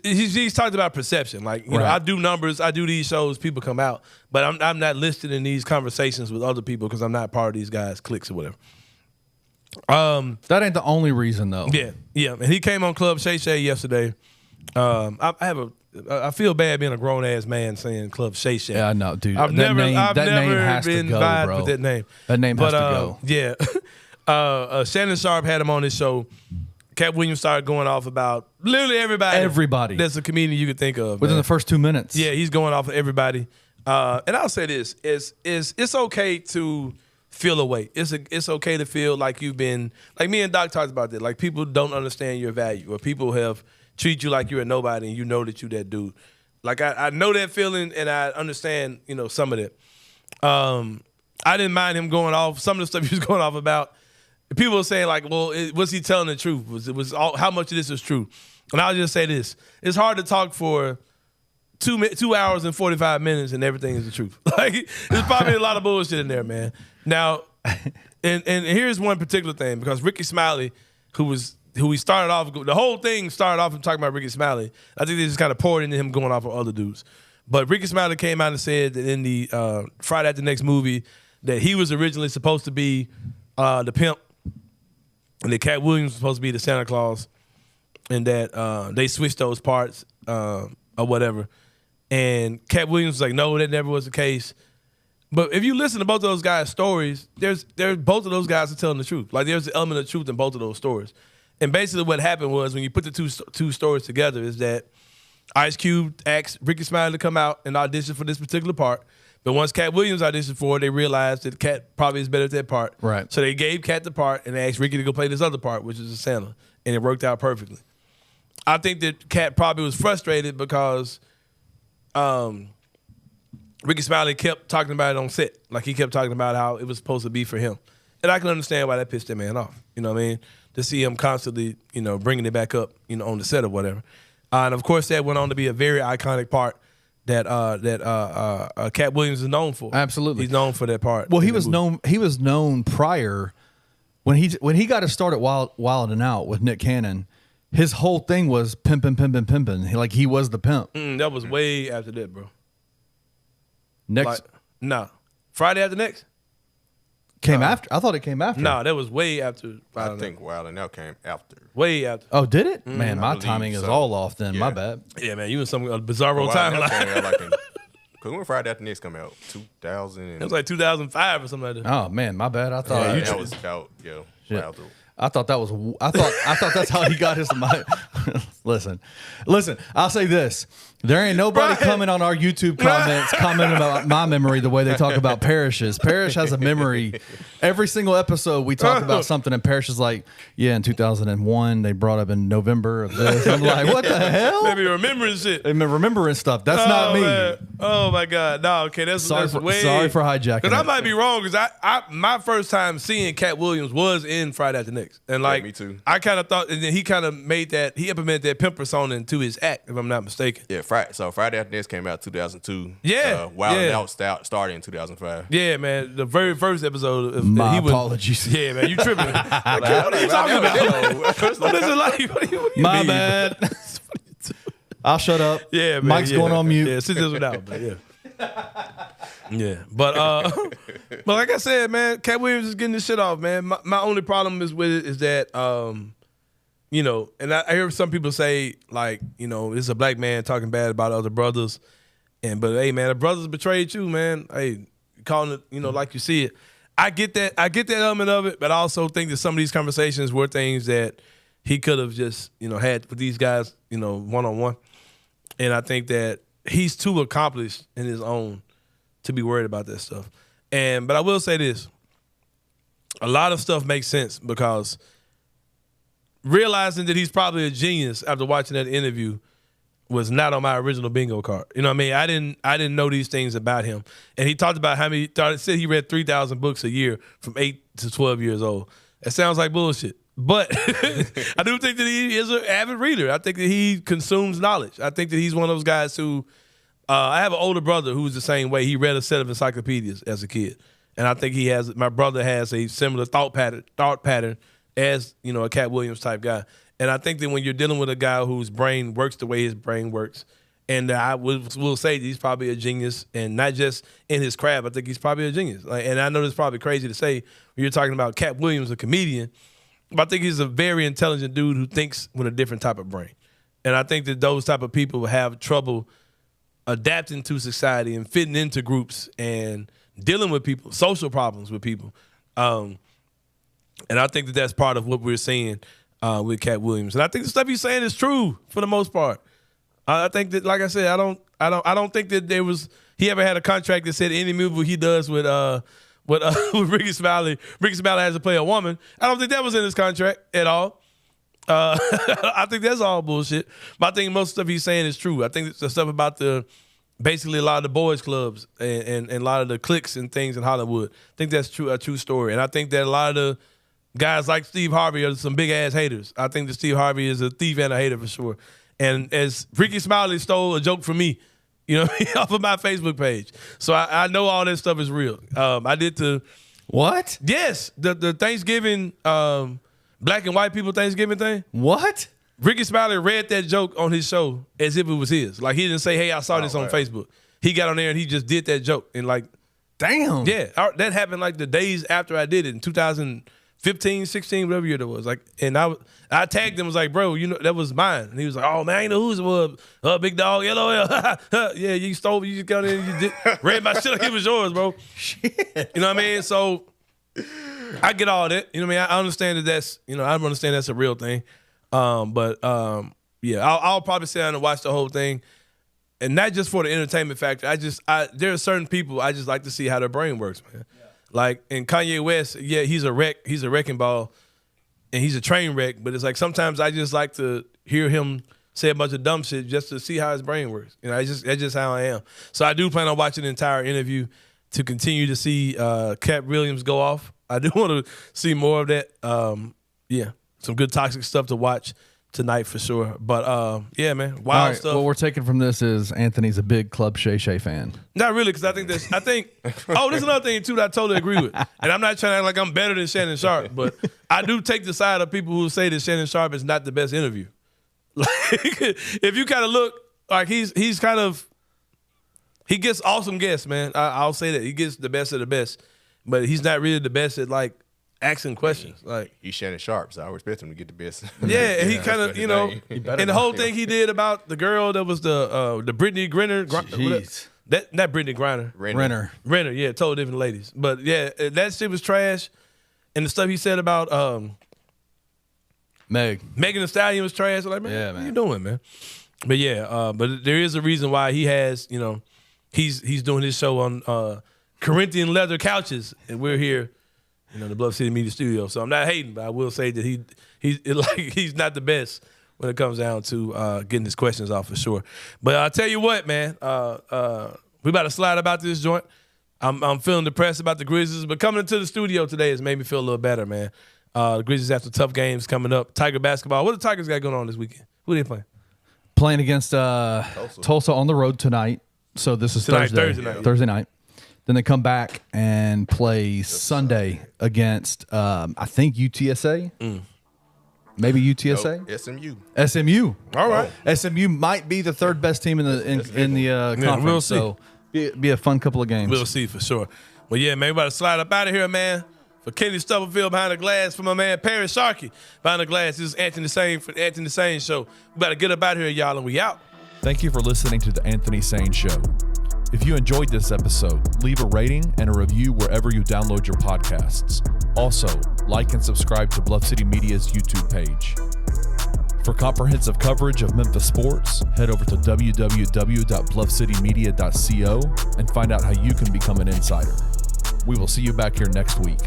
He's talked about perception. Like, I do numbers, I do these shows, people come out, but I'm not listed in these conversations with other people because I'm not part of these guys' cliques or whatever. That ain't the only reason though. Yeah. And he came on Club Shay yesterday. I feel bad being a grown ass man saying Club Shay. Yeah, I know, dude. I've never name has been to go, vibed bro. with that name. That name has to go. Yeah. Shannon Sharp had him on his show. Cat Williams started going off about literally everybody. That's a comedian you could think of within the first 2 minutes. Yeah, he's going off of everybody. And I'll say this: it's okay to feel away. It's okay to feel like you've been, like me and Doc talked about that. Like people don't understand your value, or people have treated you like you're a nobody, and you know that you that dude. Like I know that feeling, and I understand some of that. I didn't mind him going off some of the stuff he was going off about. People were saying like, well, was he telling the truth? Was how much of this is true? And I'll just say this: it's hard to talk for 2 hours and 45 minutes and everything is the truth. Like there's probably a lot of bullshit in there, man. Now, and here's one particular thing, because Ricky Smiley, who we started off, the whole thing started off from talking about Ricky Smiley. I think they just kind of poured into him going off on other dudes. But Ricky Smiley came out and said that in the Friday After Next movie that he was originally supposed to be the pimp, and that Cat Williams was supposed to be the Santa Claus, and that they switched those parts or whatever. And Cat Williams was like, no, that never was the case. But if you listen to both of those guys' stories, there's both of those guys are telling the truth. Like there's an element of truth in both of those stories. And basically what happened was when you put the two stories together is that Ice Cube asked Ricky Smiley to come out and audition for this particular part. But once Cat Williams auditioned for it, they realized that Cat probably is better at that part. Right. So they gave Cat the part and they asked Ricky to go play this other part, which is the Santa. And it worked out perfectly. I think that Cat probably was frustrated because Ricky Smiley kept talking about it on set. Like he kept talking about how it was supposed to be for him. And I can understand why that pissed that man off. You know what I mean? To see him constantly, bringing it back up, on the set or whatever. And of course, that went on to be a very iconic part that Cat Williams is known for. Absolutely, he's known for that part. Well, he was known. He was known prior when he got to start at Wild and Out with Nick Cannon. His whole thing was pimping. He was the pimp. That was way after that, bro. Friday After Next came after. I thought it came after. No, that was way after. I think Wild and Out came after. Way after. Oh, did it? Man, my timing is all off. Then my bad. Yeah, man, you in some bizarro timeline. Because when Friday After Next come out, 2000. It was like 2005 or something like that. Oh man, my bad. I thought that was about I thought that was. I thought that's how he got his mind. Listen. I'll say this: there ain't nobody coming on our YouTube comments commenting about my memory the way they talk about Parrish's. Parrish has a memory. Every single episode we talk about something, and Parrish is like, "Yeah, in 2001 they brought up in November of this." I'm like, "What the hell?" Maybe remembering shit. Remembering stuff. That's not me. Man. Oh my God! No, okay, sorry for hijacking. Because I might be wrong. Because my first time seeing Cat Williams was in Friday After Next, and like me too. I kind of thought, and then he kind of made that he implemented that pimp persona into his act, if I'm not mistaken. Yeah, so Friday After Next came out 2002. Yeah, Wild and Out started in 2005. Yeah, man, the very first episode. Apologies. Yeah, man, you tripping? What are you talking about? What is it like? What do you My mean? bad. I'll shut up. Yeah, man. Mike's going on mute. Yeah, sit this one out, but yeah. Yeah, but like I said, man, Cat Williams is getting this shit off, man. My only problem is with it is that, and I hear some people say like, this is a black man talking bad about other brothers, but hey, man, the brothers betrayed you, man. Hey, calling it, like you see it. I get that element of it, but I also think that some of these conversations were things that he could have just, had with these guys, one-on-one. And I think that he's too accomplished in his own to be worried about that stuff. But I will say this. A lot of stuff makes sense because realizing that he's probably a genius after watching that interview was not on my original bingo card. You know what I mean? I didn't know these things about him. And he talked about how said he read 3,000 books a year from 8 to 12 years old. That sounds like bullshit. But I do think that he is an avid reader. I think that he consumes knowledge. I think that he's one of those guys who I have an older brother who's the same way. He read a set of encyclopedias as a kid. And I think my brother has a similar thought pattern as, a Cat Williams type guy. And I think that when you're dealing with a guy whose brain works the way his brain works, and I will say that he's probably a genius, and not just in his craft, I think he's probably a genius. And I know this is probably crazy to say when you're talking about Cat Williams, a comedian, but I think he's a very intelligent dude who thinks with a different type of brain. And I think that those type of people have trouble adapting to society and fitting into groups and dealing with people, social problems with people. And I think that that's part of what we're seeing with Cat Williams. And I think the stuff he's saying is true for the most part. I think that, like I said, I don't think that he ever had a contract that said any move he does with Ricky Smiley has to play a woman. I don't think that was in his contract at all. I think that's all bullshit. But I think most of the stuff he's saying is true. I think the stuff about basically a lot of the boys clubs and a lot of the cliques and things in Hollywood. I think that's a true story. And I think that a lot of the guys like Steve Harvey are some big ass haters. I think that Steve Harvey is a thief and a hater for sure. And as Ricky Smiley stole a joke from me, off of my Facebook page. So I know all that stuff is real. I did the what? Yes, the Thanksgiving black and white people Thanksgiving thing. What? Ricky Smiley read that joke on his show as if it was his. Like he didn't say, "Hey, I saw this on Facebook." He got on there and he just did that joke and like, damn, yeah, that happened like the days after I did it in 2005 15, 16, whatever year that was. Like, and I tagged him, was like, bro, you know, that was mine. And he was like, oh man, I ain't know whose it was. Big dog, LOL. Yeah, you stole me, you just got in and you read my shit like it was yours, bro. Shit. You know what I mean? So I get all that. You know what I mean? I understand that's, you know, I understand that's a real thing. Yeah, I'll probably sit down and watch the whole thing. And not just for the entertainment factor. There are certain people I just like to see how their brain works, man. Yeah. Like, in Kanye West, yeah, he's a wreck. He's a wrecking ball, and he's a train wreck. But it's like sometimes I just like to hear him say a bunch of dumb shit just to see how his brain works. You know, that's just how I am. So I do plan on watching the entire interview to continue to see Cat Williams go off. I do want to see more of that. Yeah, some good toxic stuff to watch tonight for sure. But yeah, man, wild stuff. What we're taking from this is Anthony's a big Club Shay fan. Not really, because I think this is another thing too that I totally agree with. And I'm not trying to act like I'm better than Shannon Sharp, but I do take the side of people who say that Shannon Sharp is not the best interview. Like, if you kind of look, like he gets awesome guests, man. I'll say that. He gets the best of the best. But he's not really the best at like asking questions. Like, he's Shannon Sharp, so I respect him to get the best. Yeah, and he kind of, you know, and the whole thing he did about the girl that was the Brittany Griner. Not Brittany Griner. Renner, yeah, totally different ladies. But yeah, that shit was trash. And the stuff he said about Megan Thee Stallion was trash. Like, man, yeah, what are you doing, man? But yeah, but there is a reason why he has, you know, he's doing his show on Corinthian leather couches, and we're here, you know, in the Bluff City Media Studio. So I'm not hating, but I will say that he's not the best when it comes down to getting his questions off for sure. But I'll tell you what, man, we about to slide about this joint. I'm feeling depressed about the Grizzlies, but coming into the studio today has made me feel a little better, man. The Grizzlies have some tough games coming up. Tiger basketball. What the Tigers got going on this weekend? Who are they playing? Playing against Tulsa on the road tonight. So this is Thursday night. Then they come back and play Sunday against, I think, UTSA. Maybe UTSA? Nope. SMU. All right. SMU might be the third best team in the conference. We'll see. So be a fun couple of games. We'll see for sure. Well, yeah, man, we about to slide up out of here, man. For Kenny Stubblefield behind the glass, for my man Perry Sharkey behind the glass. This is Anthony Sain for the Anthony Sain Show. We about to get up out of here, y'all, and we out. Thank you for listening to the Anthony Sain Show. If you enjoyed this episode, leave a rating and a review wherever you download your podcasts. Also, like and subscribe to Bluff City Media's YouTube page. For comprehensive coverage of Memphis sports, head over to www.bluffcitymedia.co and find out how you can become an insider. We will see you back here next week.